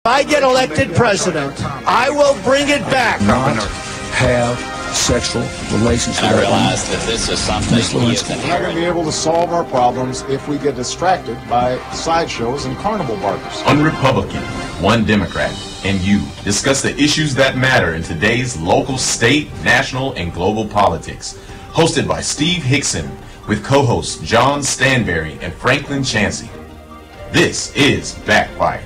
I get elected president, I will bring it back. Not have sexual relations. And I realize that this is something he is We're not going to be able to solve our problems if we get distracted by sideshows and carnival barkers. One Republican, one Democrat, and you discuss the issues that matter in today's local, state, national, and global politics. Hosted by Steve Hickson with co-hosts John Stanberry and Franklin Chansey. This is Backfire.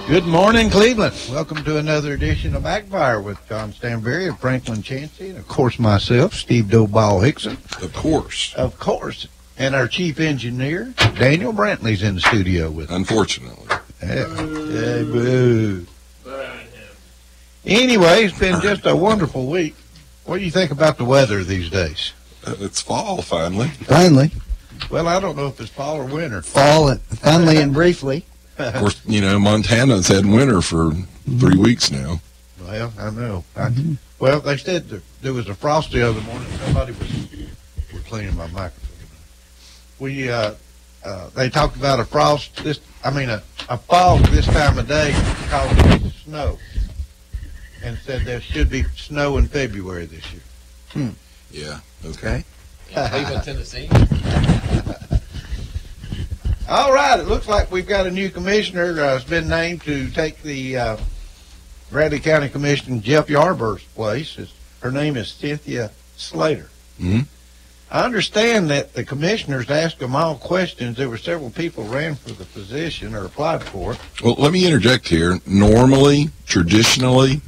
Good morning, Cleveland. Welcome to another edition of Backfire with John Stanberry and Franklin Chansey, and of course myself, Steve Doughball Hickson. Of course. Of course. And our chief engineer, Daniel Brantley's in the studio with us. Unfortunately. Boo. Anyway, it's been just a wonderful week. What do you think about the weather these days? It's fall, finally. Finally. Well, I don't know if it's fall or winter. Fall, finally and briefly. Of course, Montana's had winter for 3 weeks now. Well, I know. Well, they said there was a frost the other morning. Somebody was cleaning my microphone. They talked about a frost, a fog this time of day causing snow. And said there should be snow in February this year. Yeah, okay. In Cleveland, Tennessee. All right, it looks like we've got a new commissioner has been named to take the Bradley County Commissioner Jeff Yarbur's place. Her name is Cynthia Slater. Mm-hmm. I understand that the commissioners asked them all questions. There were several people ran for the position or applied for it. Well, let me interject here. Normally, traditionally,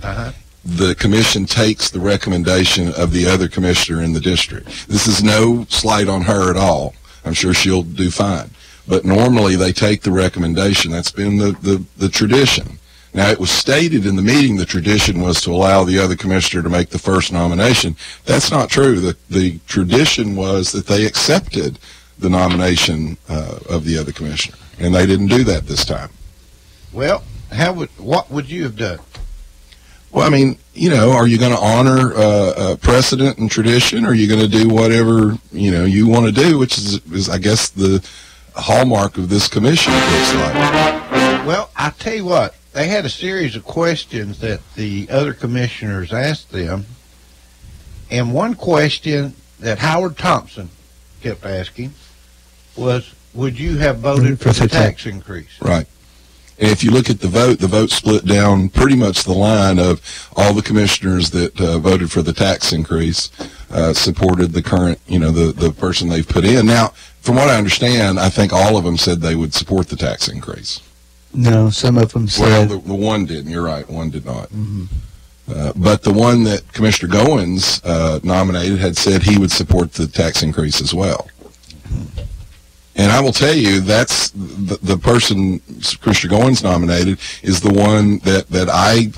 the commission takes the recommendation of the other commissioner in the district. This is no slight on her at all. I'm sure she'll do fine. But normally they take the recommendation. That's been the tradition. Now, it was stated in the meeting the tradition was to allow the other commissioner to make the first nomination. That's not true. The tradition was that they accepted the nomination of the other commissioner, and they didn't do that this time. Well, what would you have done? Well, are you going to honor precedent and tradition, or are you going to do whatever, you want to do, which is, I guess, the hallmark of this commission, it looks like. Well, I tell you what, they had a series of questions that the other commissioners asked them, and one question that Howard Thompson kept asking was, would you have voted for the tax increase? Right. And if you look at the vote split down pretty much the line of all the commissioners that voted for the tax increase supported the current, the person they've put in. Now, from what I understand, I think all of them said they would support the tax increase. No, some of them said. Well, the one didn't. You're right. One did not. Mm-hmm. But the one that Commissioner Goins nominated had said he would support the tax increase as well. Mm-hmm. And I will tell you, that's the person Commissioner Goins nominated is the one that I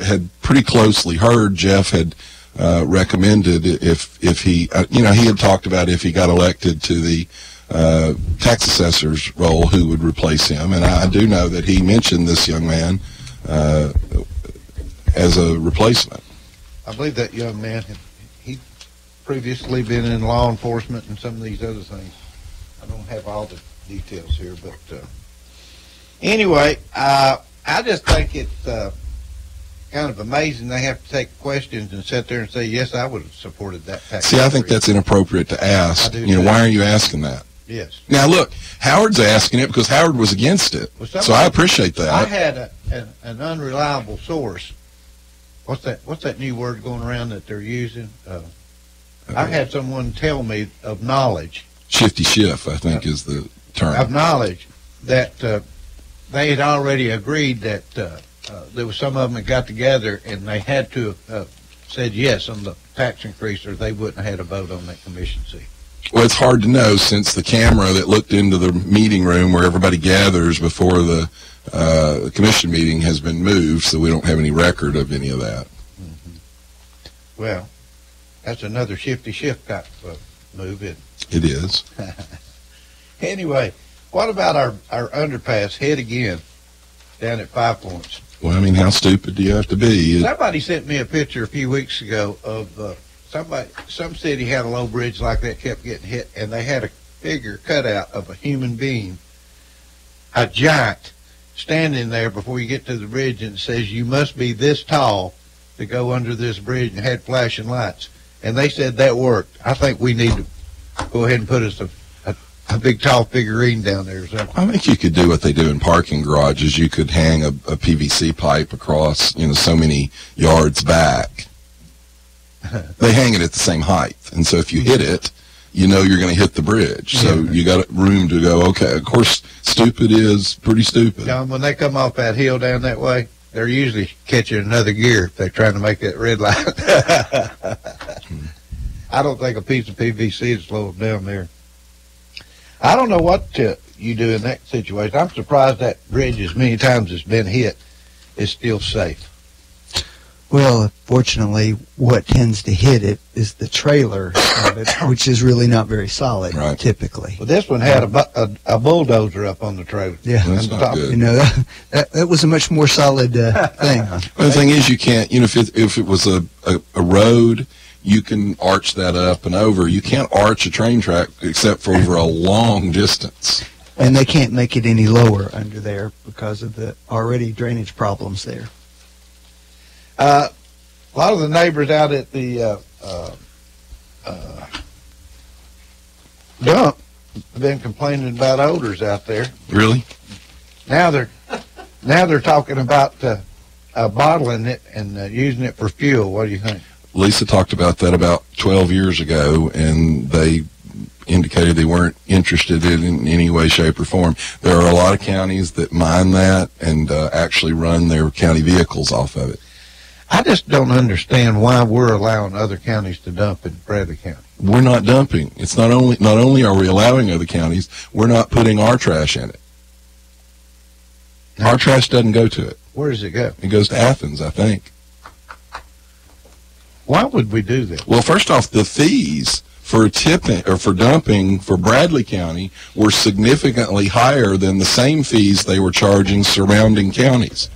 had pretty closely heard Jeff had recommended if he, he had talked about if he got elected to the tax assessor's role, who would replace him. And I do know that he mentioned this young man as a replacement. I believe that young man, he'd previously been in law enforcement and some of these other things. I don't have all the details here, but anyway, I just think it's kind of amazing they have to take questions and sit there and say, yes, I would have supported that tax. See, I think that's inappropriate to ask. Why are you asking that? Yes. Now, look, Howard's asking it because Howard was against it, so I appreciate that. I had an unreliable source. What's that new word going around that they're using? I had someone tell me of knowledge. Shifty Schiff, I think, is the term. Of knowledge that they had already agreed that there was some of them that got together and they had to have said yes on the tax increase, or they wouldn't have had a vote on that commission seat. Well, it's hard to know since the camera that looked into the meeting room where everybody gathers before the commission meeting has been moved, so we don't have any record of any of that. Mm-hmm. Well, that's another Shifty Schiff type of move, isn't it? It is. Anyway, what about our underpass head again down at 5 Points? Well, how stupid do you have to be? Somebody sent me a picture a few weeks ago of some city had a low bridge like that, kept getting hit, and they had a figure cut out of a human being, a giant, standing there before you get to the bridge, and it says you must be this tall to go under this bridge, and had flashing lights. And they said that worked. I think we need to go ahead and put us a big tall figurine down there or something. I think you could do what they do in parking garages. You could hang a PVC pipe across, so many yards back. They hang it at the same height, and so if you hit it, you're going to hit the bridge. So you got room to go, okay, of course, stupid is pretty stupid. John, when they come off that hill down that way, they're usually catching another gear if they're trying to make that red light. I don't think a piece of PVC would slow them down there. I don't know what you do in that situation. I'm surprised that bridge, as many times it's been hit, is still safe. Well, fortunately, what tends to hit it is the trailer of it, which is really not very solid, typically. Well, this one had a bulldozer up on the trailer. Yeah, that's not good. That was a much more solid thing. Well, the thing is, you can't. If it was a road, you can arch that up and over. You can't arch a train track except for over a long distance. And they can't make it any lower under there because of the already drainage problems there. A lot of the neighbors out at the dump have been complaining about odors out there. Really? Now they're talking about bottling it and using it for fuel. What do you think? Lisa talked about that about 12 years ago, and they indicated they weren't interested in any way, shape, or form. There are a lot of counties that mine that and actually run their county vehicles off of it. I just don't understand why we're allowing other counties to dump in Bradley County. We're not dumping. It's not only are we allowing other counties, we're not putting our trash in it. Our trash doesn't go to it. Where does it go? It goes to Athens, I think. Why would we do that? Well, first off, the fees for tipping or for dumping for Bradley County were significantly higher than the same fees they were charging surrounding counties.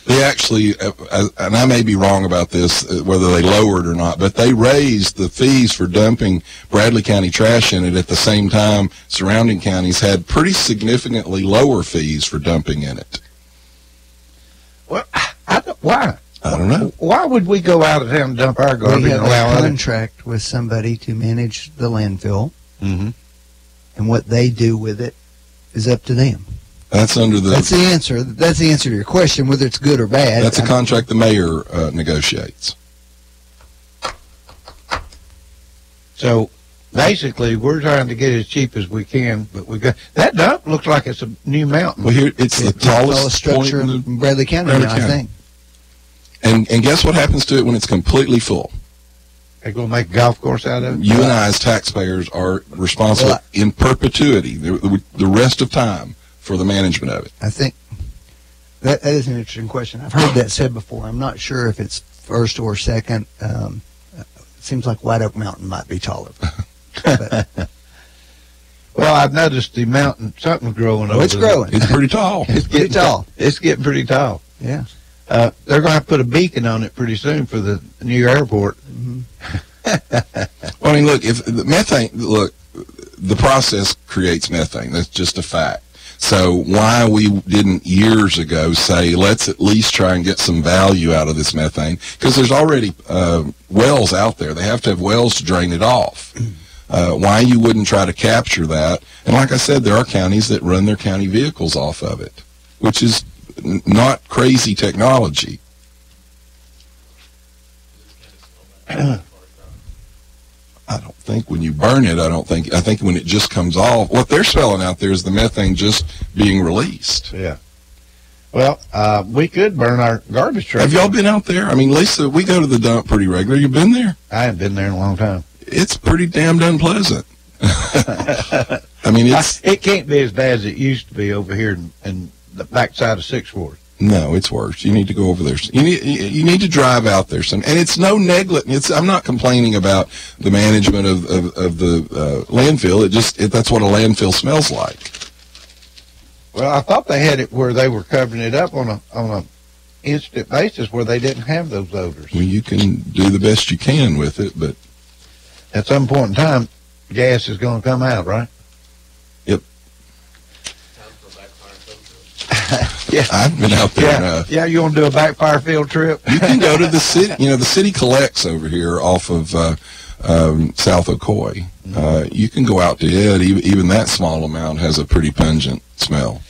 They actually, and I may be wrong about this, whether they lowered or not, but they raised the fees for dumping Bradley County trash in it at the same time surrounding counties had pretty significantly lower fees for dumping in it. Well, why? I don't know. Why would we go out of town and dump our garbage We and have allow a other? contract with somebody to manage the landfill, Mm-hmm. and what they do with it is up to them. That's under the. That's the answer. That's the answer to your question, whether it's good or bad. That's a contract the mayor negotiates. So basically, we're trying to get it as cheap as we can, but we got that dump looks like it's a new mountain. Well, here it's the tallest structure point in Bradley County, Bradley now, I County. think. And guess what happens to it when it's completely full? They're going to make a golf course out of it. You and I, as taxpayers, are responsible in perpetuity, the rest of time, for the management of it. I think that is an interesting question. I've heard that said before. I'm not sure if it's first or second. It seems like White Oak Mountain might be taller. But, Well, I've noticed the mountain, something's growing over it's there. growing. It's pretty tall. It's pretty getting tall. It's getting pretty tall. Yeah. They're going to have to put a beacon on it pretty soon for the new airport. Well, I mean, look, if the methane, the process creates methane. That's just a fact. So why we didn't years ago say, let's at least try and get some value out of this methane, because there's already wells out there. They have to have wells to drain it off. Why you wouldn't try to capture that? And like I said, there are counties that run their county vehicles off of it, which is not crazy technology. I don't think when you burn it, I think when it just comes off, what they're smelling out there is the methane just being released. Yeah. Well, we could burn our garbage truck. Have y'all been out there? I mean, Lisa, we go to the dump pretty regularly. You been there? I haven't been there in a long time. It's pretty damned unpleasant. I mean, It can't be as bad as it used to be over here in the backside of 6th Ward. No, it's worse. You need to go over there. You need to drive out there some, and it's no negligence. I'm not complaining about the management of the landfill. That's what a landfill smells like. Well, I thought they had it where they were covering it up on a instant basis where they didn't have those odors. Well, you can do the best you can with it, but At some point in time, gas is going to come out, right? Yep. Time for Backfire. Yeah. I've been out there enough. Yeah, you want to do a Backfire field trip? You can go to the city. You know, the city collects over here off of South Ocoee. You can go out to it. Even that small amount has a pretty pungent smell.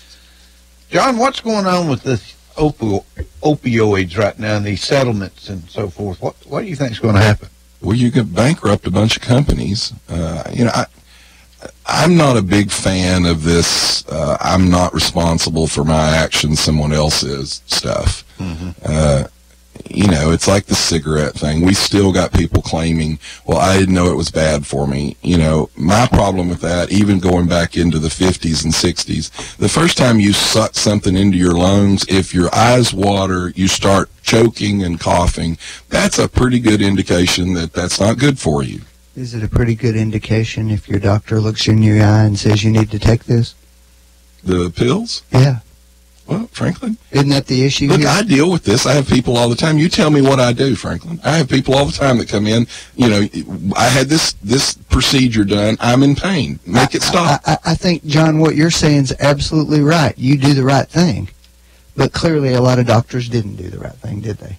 John, what's going on with this opioids right now and these settlements and so forth? What do you think is going to happen? Well, you could bankrupt a bunch of companies. You know, I'm not a big fan of this. I'm not responsible for my actions, someone else is stuff. Mm-hmm. You know, it's like the cigarette thing. We still got people claiming, well, I didn't know it was bad for me. You know, my problem with that, even going back into the 50s and 60s, the first time you suck something into your lungs, if your eyes water, you start choking and coughing, that's a pretty good indication that that's not good for you. Is it a pretty good indication if your doctor looks you in your eye and says you need to take this? The pills? Yeah. Well, Franklin. Isn't that the issue Look, here? I deal with this. I have people all the time. You tell me what I do, Franklin. I have people all the time that come in. You know, I had this procedure done. I'm in pain. Make it stop. I think, John, what you're saying is absolutely right. You do the right thing. But clearly a lot of doctors didn't do the right thing, did they?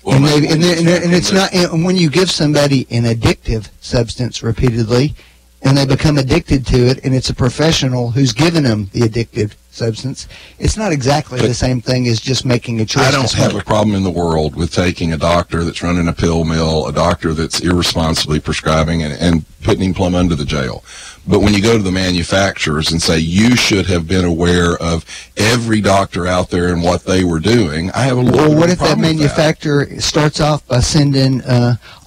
Well, and it's not, and when you give somebody an addictive substance repeatedly and they become addicted to it, and it's a professional who's given them the addictive substance, it's not exactly the same thing as just making a choice. I don't have a problem in the world with taking a doctor that's running a pill mill, a doctor that's irresponsibly prescribing and putting him plumb under the jail. But when you go to the manufacturers and say you should have been aware of every doctor out there and what they were doing, I have a little Well, what if that problem with manufacturer starts off by sending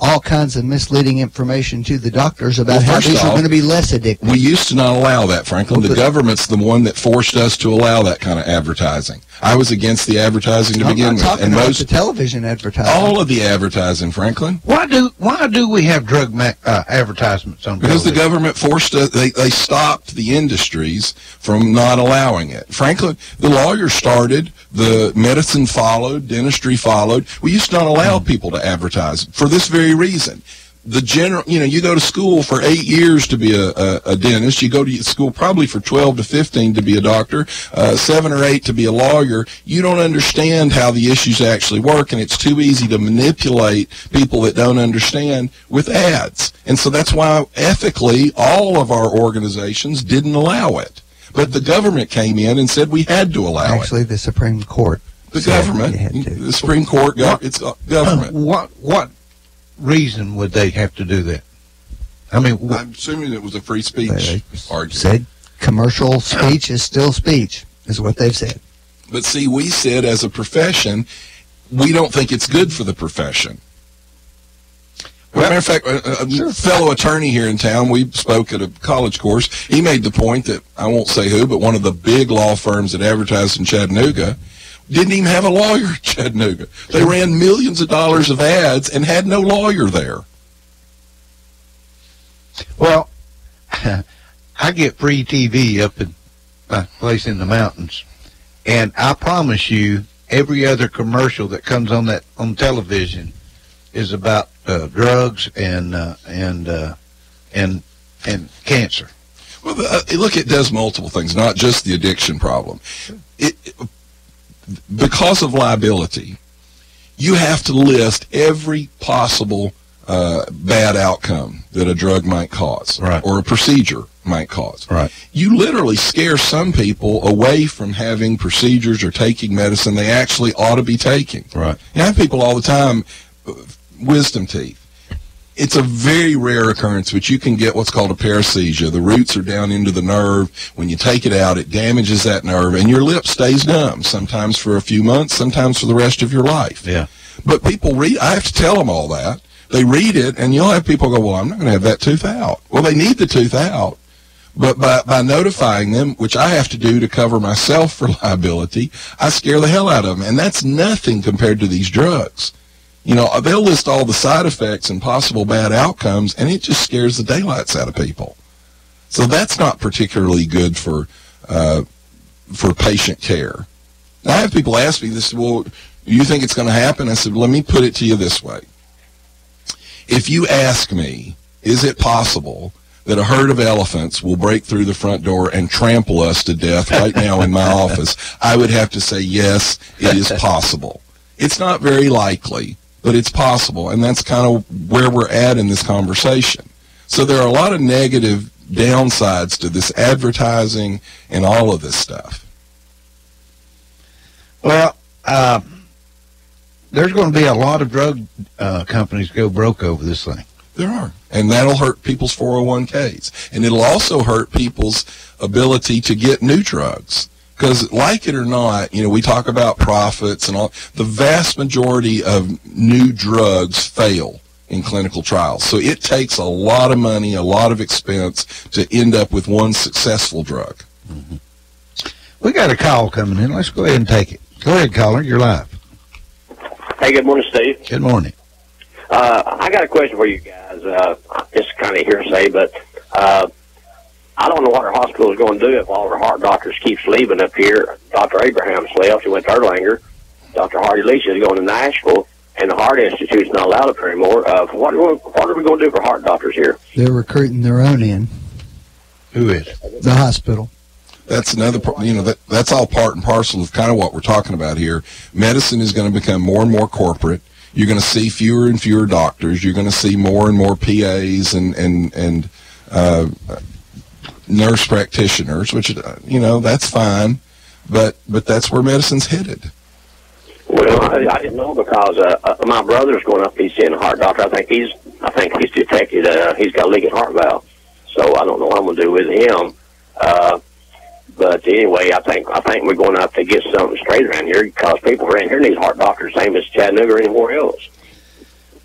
all kinds of misleading information to the doctors about how these are going to be less addictive? We used to not allow that, Franklin. The government's the one that forced us to allow that kind of advertising. I was against the advertising to begin with. And most the television advertising. All of the advertising, Franklin. Why do we have drug advertisements on television? Because the government forced us. They stopped the industries from not allowing it. Franklin, the lawyers started, the medicine followed, dentistry followed. We used to not allow people to advertise for this very reason. The general, you know, you go to school for 8 years to be a dentist. You go to school probably for 12 to 15 to be a doctor, 7 or 8 to be a lawyer. You don't understand how the issues actually work, and it's too easy to manipulate people that don't understand with ads. And so that's why ethically all of our organizations didn't allow it. But the government came in and said we had to allow it. Actually, the Supreme Court. The government, the Supreme Court, it's government. What reason would they have to do that? I mean, I'm assuming it was a free speech argument. Said commercial speech is still speech, is what they've said. But see, we said as a profession, we don't think it's good for the profession. Well, matter of fact, a fellow attorney here in town, we spoke at a college course. He made the point that, I won't say who, but one of the big law firms that advertised in Chattanooga didn't even have a lawyer in Chattanooga. They ran millions of dollars of ads and had no lawyer there. Well, I get free TV up in my place in the mountains, and I promise you, every other commercial that comes on television is about drugs and cancer. Well, look, it does multiple things, not just the addiction problem. Because of liability, you have to list every possible bad outcome that a drug might cause, right, or a procedure might cause. Right. You literally scare some people away from having procedures or taking medicine they actually ought to be taking. Right. You have people all the time, wisdom teeth. It's a very rare occurrence, but you can get what's called a paresthesia. The roots are down into the nerve. When you take it out, it damages that nerve, and your lip stays numb, sometimes for a few months, sometimes for the rest of your life. Yeah. But people read, I have to tell them all that. They read it, and you'll have people go, well, I'm not going to have that tooth out. Well, they need the tooth out. But by notifying them, which I have to do to cover myself for liability, I scare the hell out of them. And that's nothing compared to these drugs. You know, they'll list all the side effects and possible bad outcomes, and it just scares the daylights out of people. So that's not particularly good for patient care. Now, I have people ask me this, well, do you think it's going to happen? I said, let me put it to you this way. If you ask me, is it possible that a herd of elephants will break through the front door and trample us to death right now in my office, I would have to say, yes, it is possible. It's not very likely, but it's possible, and that's kind of where we're at in this conversation. So there are a lot of negative downsides to this advertising and all of this stuff. Well, there's going to be a lot of drug companies go broke over this thing. There are. And that'll hurt people's 401ks. And it'll also hurt people's ability to get new drugs. Because like it or not, we talk about profits and all. The vast majority of new drugs fail in clinical trials. So it takes a lot of money, a lot of expense to end up with one successful drug. Mm-hmm. We got a call coming in. Let's go ahead and take it. Go ahead, caller. You're live. Hey, good morning, Steve. Good morning. I got a question for you guys. It's kind of hearsay, but I don't know what our hospital is going to do if all our heart doctors keeps leaving up here. Dr. Abraham's left. He went to Erlanger. Dr. Hardy Leach is going to Nashville, and the Heart Institute's not allowed up here anymore. What are we going to do for heart doctors here? They're recruiting their own in. Who is? The hospital. That's another, that's all part and parcel of kind of what we're talking about here. Medicine is going to become more and more corporate. You're going to see fewer and fewer doctors. You're going to see more and more PAs and nurse practitioners, which, that's fine. But that's where medicine's headed. Well, I didn't know because my brother's going up. He's seeing a heart doctor. I think he's detected. He's got a leaking heart valve. So I don't know what I'm going to do with him. But anyway, I think we're going to have to get something straight around here because people around here need heart doctors, same as Chattanooga or anywhere else.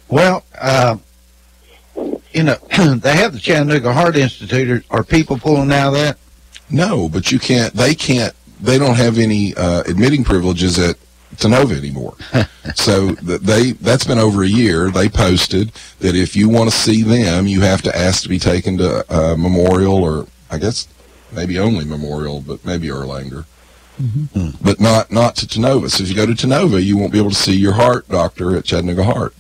Well, they have the Chattanooga Heart Institute. Are people pulling out of that? No, but they don't have any admitting privileges at Tenova anymore. So that's been over a year. They posted that if you want to see them, you have to ask to be taken to Memorial, or I guess maybe only Memorial, but maybe Erlanger. Mm-hmm. But not to Tenova. So if you go to Tenova, you won't be able to see your heart doctor at Chattanooga Heart.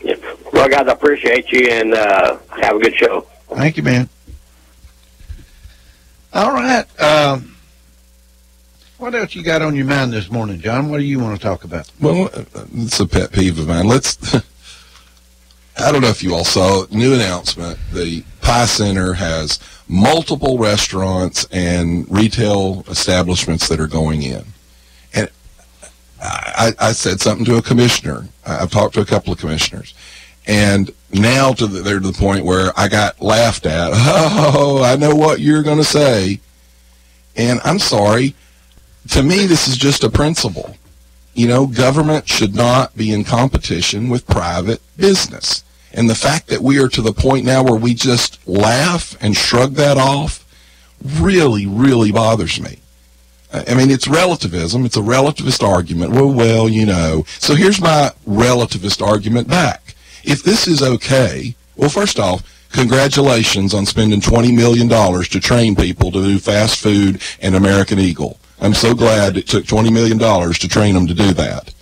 Yeah. Well, guys, I appreciate you, and have a good show. Thank you, man. All right. What else you got on your mind this morning, John? What do you want to talk about? Well, it's a pet peeve of mine. I don't know if you all saw new announcement. The Pie Center has multiple restaurants and retail establishments that are going in. And I said something to a commissioner. I've talked to a couple of commissioners. And now they're to the point where I got laughed at. Oh, I know what you're going to say. And I'm sorry. To me, this is just a principle. Government should not be in competition with private business. And the fact that we are to the point now where we just laugh and shrug that off really, really bothers me. I mean, it's relativism. It's a relativist argument. Well, So here's my relativist argument back. If this is okay, well, first off, congratulations on spending $20 million to train people to do fast food and American Eagle. I'm so glad it took $20 million to train them to do that.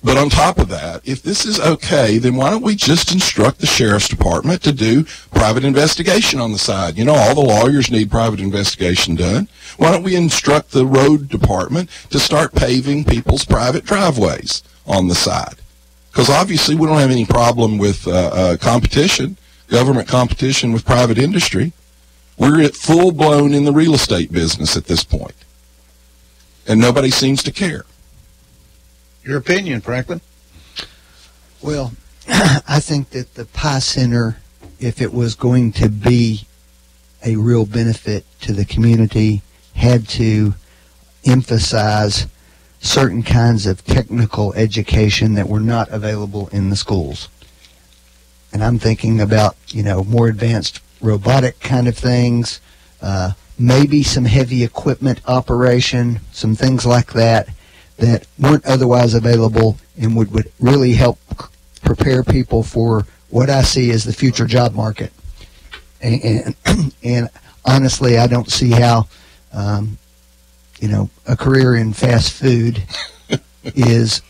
But on top of that, if this is okay, then why don't we just instruct the sheriff's department to do private investigation on the side? All the lawyers need private investigation done. Why don't we instruct the road department to start paving people's private driveways on the side? Because obviously we don't have any problem with competition, government competition with private industry. We're at full-blown in the real estate business at this point. And nobody seems to care. Your opinion, Franklin? Well, I think that the Pie Center, if it was going to be a real benefit to the community, had to emphasize certain kinds of technical education that were not available in the schools. And I'm thinking about, more advanced robotic kind of things, maybe some heavy equipment operation, some things like that weren't otherwise available and would really help prepare people for what I see as the future job market. And honestly, I don't see how, a career in fast food is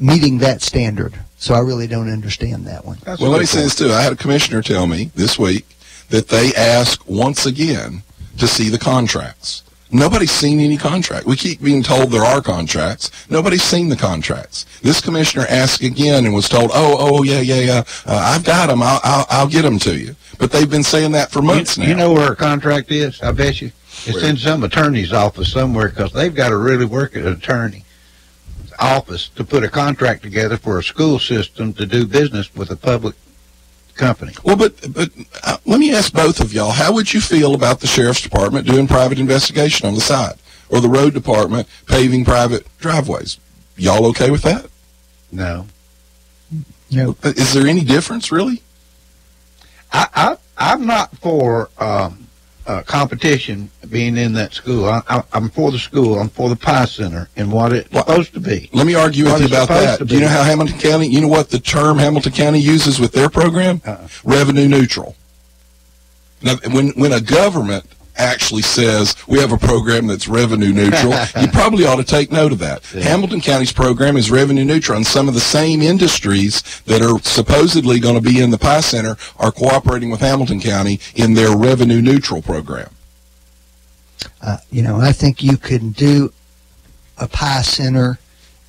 meeting that standard. So I really don't understand that one. Well, let me say this too. I had a commissioner tell me this week that they asked once again to see the contracts. Nobody's seen any contract. We keep being told there are contracts. Nobody's seen the contracts. This commissioner asked again and was told, yeah, I've got them. I'll get them to you. But they've been saying that for months now. You know where a contract is? I bet you. It's in some attorney's office somewhere, because they've got to really work at an attorney office to put a contract together for a school system to do business with a public company. Well, but let me ask both of y'all, how would you feel about the sheriff's department doing private investigation on the side, or the road department paving private driveways? Y'all okay with that? No. No. Is there any difference, really? I'm not for competition being in that school. I'm for the school. I'm for the Pie Center and what it's supposed to be. Let me argue with you about that. Do you know how Hamilton County, you know what the term Hamilton County uses with their program? Revenue neutral. Now, when a government actually says we have a program that's revenue neutral, you probably ought to take note of that. Yeah. Hamilton County's program is revenue neutral, and some of the same industries that are supposedly going to be in the Pie Center are cooperating with Hamilton County in their revenue neutral program. I think you can do a Pie Center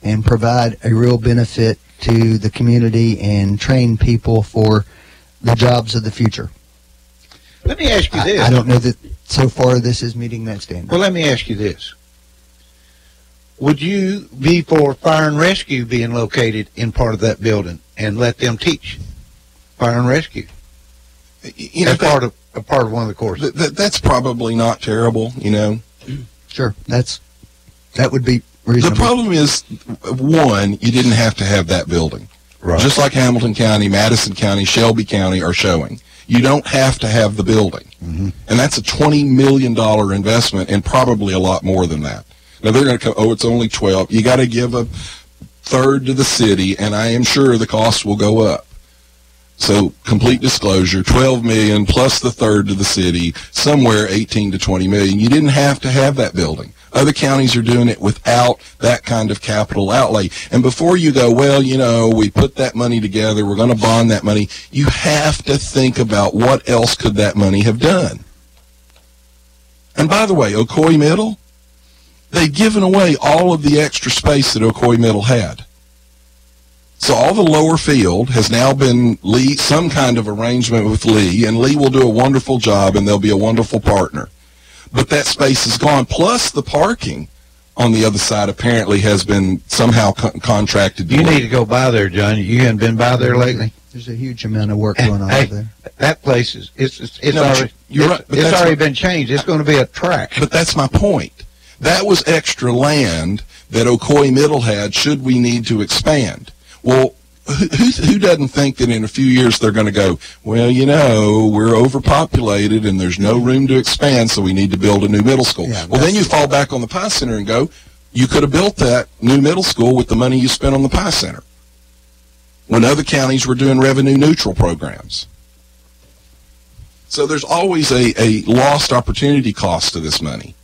and provide a real benefit to the community and train people for the jobs of the future. Let me ask you this. I don't know that so far this is meeting that standard. Well, let me ask you this. Would you be for fire and rescue being located in part of that building and let them teach fire and rescue? As part of one of the courses. That's probably not terrible, Sure, that would be reasonable. The problem is, one, you didn't have to have that building. Right. Just like Hamilton County, Madison County, Shelby County are showing. You don't have to have the building. Mm-hmm. And that's a $20 million investment, and probably a lot more than that. Now, they're going to come, it's only 12. You got to give a third to the city, and I am sure the cost will go up. So, complete disclosure, $12 million plus the third to the city, somewhere $18 to $20 million. You didn't have to have that building. Other counties are doing it without that kind of capital outlay. And before you go, we put that money together, we're going to bond that money, you have to think about what else could that money have done. And by the way, Ocoee Middle, they've given away all of the extra space that Ocoee Middle had. So all the lower field has now been some kind of arrangement with Lee, and Lee will do a wonderful job, and they'll be a wonderful partner. But that space is gone. Plus, the parking on the other side apparently has been somehow contracted. You need to go by there, John. You haven't been by there lately? There's a huge amount of work going on over there. That place is already been changed. It's going to be a track. But that's my point. That was extra land that Ocoee Middle had should we need to expand. Well, who doesn't think that in a few years they're going to go, we're overpopulated and there's no room to expand, so we need to build a new middle school. Yeah, well, then you fall back on the Pie Center and go, you could have built that new middle school with the money you spent on the Pie Center when other counties were doing revenue neutral programs. So there's always a lost opportunity cost to this money.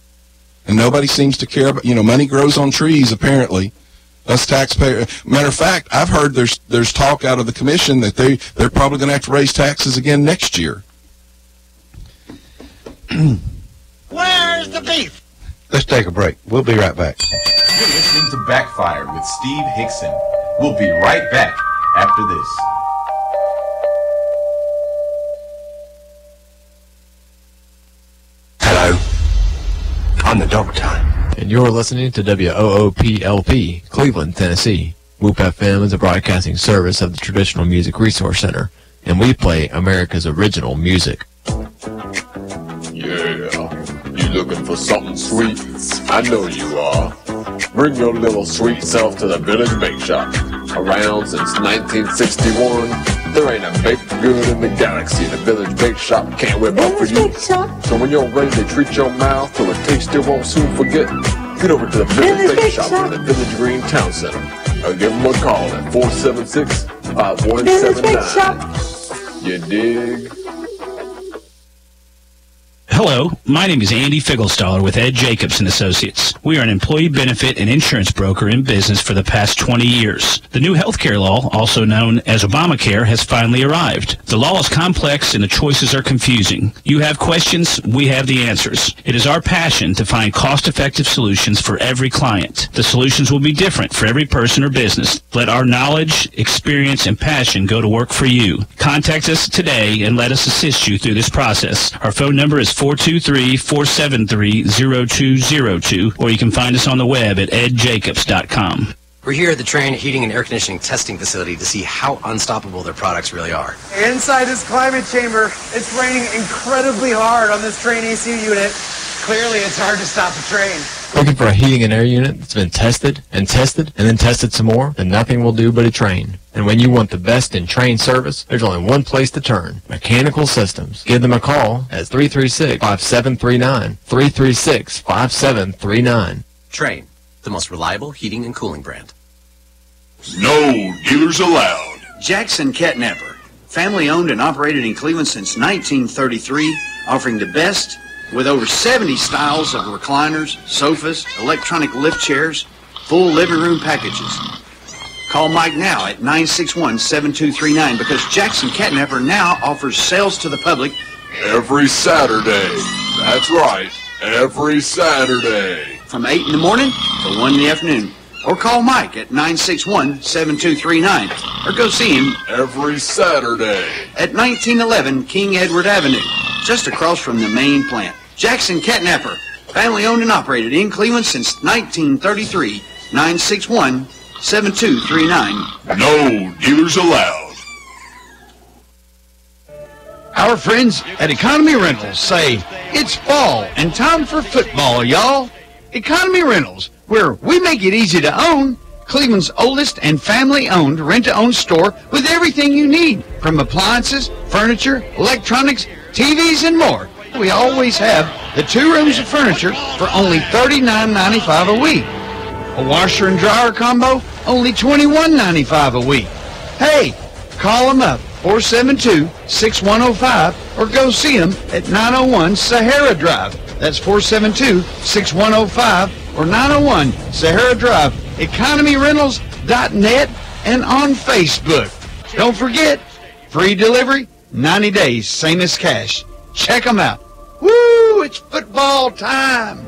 And nobody seems to care about, money grows on trees, apparently. Us taxpayers. Matter of fact, I've heard there's talk out of the commission that they're probably going to have to raise taxes again next year. Where's the beef? Let's take a break. We'll be right back. You're listening to Backfire with Steve Hickson. We'll be right back after this. Hello. I'm the doctor. And you're listening to WOOPLP, Cleveland, Tennessee. WOOP FM is a broadcasting service of the Traditional Music Resource Center, and we play America's original music. Yeah, you looking for something sweet? I know you are. Bring your little sweet self to the Village Bake Shop. Around since 1961, there ain't a baked good in the galaxy the Village Bake Shop can't whip up for you. So when you're ready to treat your mouth to a taste you won't soon forget, get over to the Village Bake Shop in the Village Green Town Center. Or give them a call at 476-5179. You dig? Hello, my name is Andy Figglestaller with Ed Jacobs & Associates. We are an employee benefit and insurance broker in business for the past 20 years. The new healthcare law, also known as Obamacare, has finally arrived. The law is complex and the choices are confusing. You have questions, we have the answers. It is our passion to find cost-effective solutions for every client. The solutions will be different for every person or business. Let our knowledge, experience, and passion go to work for you. Contact us today and let us assist you through this process. Our phone number is 423-473-0202, or you can find us on the web at edjacobs.com. We're here at the Trane Heating and Air Conditioning Testing Facility to see how unstoppable their products really are. Inside this climate chamber, it's raining incredibly hard on this Trane AC unit. Clearly, it's hard to stop the train. Looking for a heating and air unit that's been tested and then tested some more? Then nothing will do but a Trane. And when you want the best in Trane service, there's only one place to turn: Mechanical Systems. Give them a call at 336-5739. 336-5739. Trane, the most reliable heating and cooling brand. No dealers allowed. Jackson Catnapper, family owned and operated in Cleveland since 1933, offering the best with over 70 styles of recliners, sofas, electronic lift chairs, full living room packages. Call Mike now at 961-7239 because Jackson Catnapper now offers sales to the public every Saturday. That's right, every Saturday. From 8 in the morning to 1 in the afternoon. Or call Mike at 961-7239 or go see him every Saturday at 1911 King Edward Avenue, just across from the main plant. Jackson Catnapper, family owned and operated in Cleveland since 1933. 961-7239. No dealers allowed. Our friends at Economy Rentals say it's fall and time for football, y'all. Economy Rentals, where we make it easy to own, Cleveland's oldest and family-owned rent-to-own store with everything you need, from appliances, furniture, electronics, TVs, and more. We always have the 2 rooms of furniture for only $39.95 a week. A washer and dryer combo, only $21.95 a week. Hey, call them up, 472-6105, or go see them at 901 Sahara Drive. That's 472-6105 or 901 Sahara Drive, economyrentals.net, and on Facebook. Don't forget, free delivery, 90 days, same as cash. Check them out. Woo, it's football time.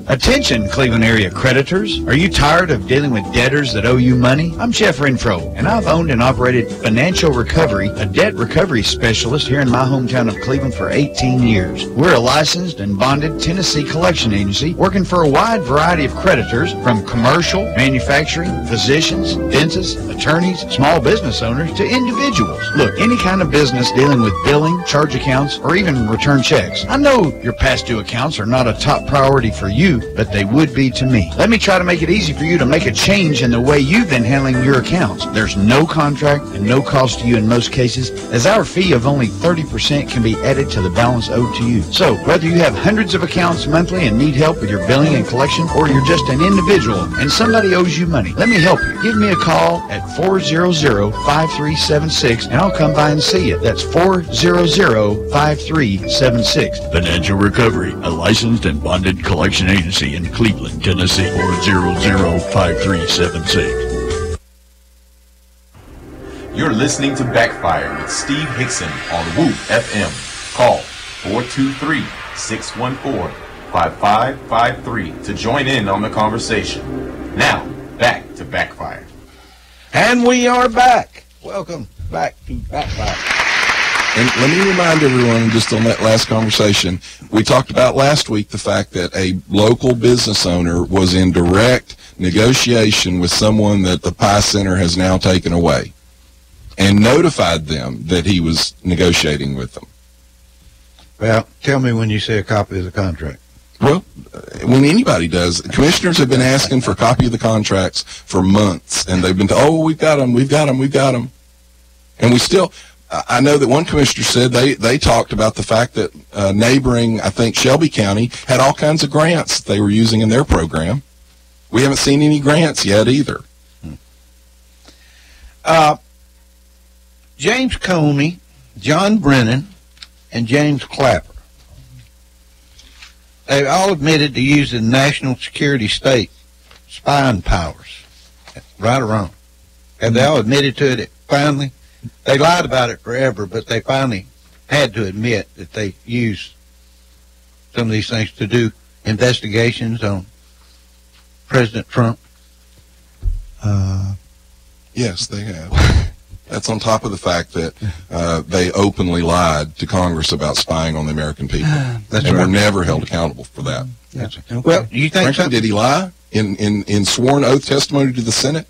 Attention, Cleveland area creditors. Are you tired of dealing with debtors that owe you money? I'm Jeff Renfro, and I've owned and operated Financial Recovery, a debt recovery specialist here in my hometown of Cleveland for 18 years. We're a licensed and bonded Tennessee collection agency working for a wide variety of creditors, from commercial, manufacturing, physicians, dentists, attorneys, small business owners, to individuals. Look, any kind of business dealing with billing, charge accounts, or even return checks. I know your past due accounts are not a top priority for you, but they would be to me. Let me try to make it easy for you to make a change in the way you've been handling your accounts. There's no contract and no cost to you in most cases, as our fee of only 30% can be added to the balance owed to you. So, whether you have hundreds of accounts monthly and need help with your billing and collection, or you're just an individual and somebody owes you money, let me help you. Give me a call at 400-5376 and I'll come by and see you. That's 400-5376. Financial Recovery, a licensed and bonded collection agency in Cleveland, Tennessee, 400-5376. You're listening to Backfire with Steve Hickson on Whoop FM. Call 423-614-5553 to join in on the conversation. Now, back to Backfire. And we are back. Welcome back to Backfire. And let me remind everyone, just on that last conversation, we talked about last week the fact that a local business owner was in direct negotiation with someone that the Pie Center has now taken away and notified them that he was negotiating with them. Well, tell me when you see a copy of the contract. Well, when anybody does, commissioners have been asking for a copy of the contracts for months, and they've been told, oh, we've got them. And we still... I know that one commissioner said they talked about the fact that neighboring, I think, Shelby County had all kinds of grants that they were using in their program. We haven't seen any grants yet either. James Comey, John Brennan, and James Clapper. They all admitted to using national security state spying powers. Right or wrong? Have they all admitted to it finally? They lied about it forever, but they finally had to admit that they used some of these things to do investigations on President Trump. Yes, they have. That's on top of the fact that they openly lied to Congress about spying on the American people. That's and right. were never held accountable for that. Yeah. Well, do you think Frankly, did he lie in sworn oath testimony to the Senate?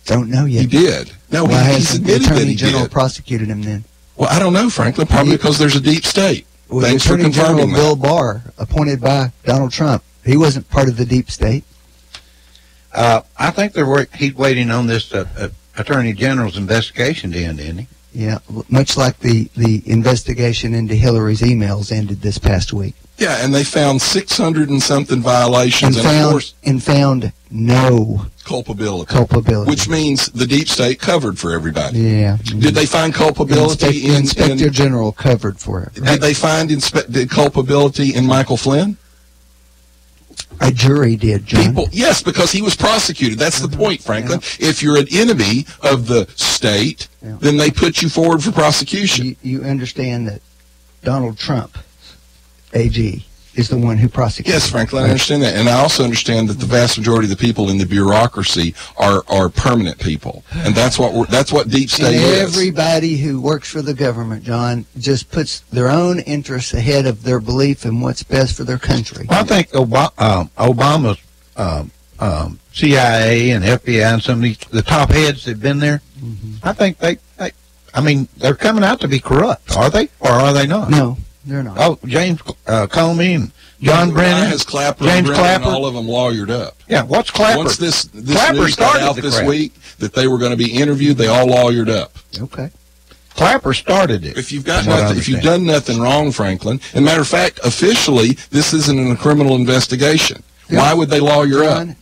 Don't know yet. He did. No, Why he's hasn't the admitted that Attorney he General did. prosecuted him then? Well, I don't know, Franklin. Probably because there's a deep state. Well, the Thanks for Attorney General confirming Bill that. Barr, appointed by Donald Trump, he wasn't part of the deep state. I think he's waiting on this Attorney General's investigation to end, isn't he? Yeah, much like the investigation into Hillary's emails ended this past week. Yeah, and they found 600 and something violations, and of course, found no culpability. Which means the deep state covered for everybody. Yeah. Did they find culpability The Inspector General covered for it. Did they find culpability in Michael Flynn? A jury did, John. Yes, because he was prosecuted. That's the point, Franklin. If you're an enemy of the state, then they put you forward for prosecution. You understand that Donald Trump, AG, is the one who prosecuted. Yes, Franklin, I understand that. And I also understand that the vast majority of the people in the bureaucracy are permanent people. And that's what deep state and is. Everybody who works for the government, John, just puts their own interests ahead of their belief in what's best for their country. Well, I think Obama's CIA and FBI and some of the top heads that have been there, I think they're coming out to be corrupt. Are they? Or are they not? No, they're not. Oh, James Comey and John Brennan. Has Clapper James and Brennan, Clapper. all of them lawyered up. Yeah, what's Clapper? Once this Clapper news got started out the this crap. week that they were going to be interviewed, they all lawyered up. Okay. Clapper started it. If you've done nothing wrong, Franklin, and matter of fact, officially, this isn't a criminal investigation. Yeah. Why would they lawyer up? John,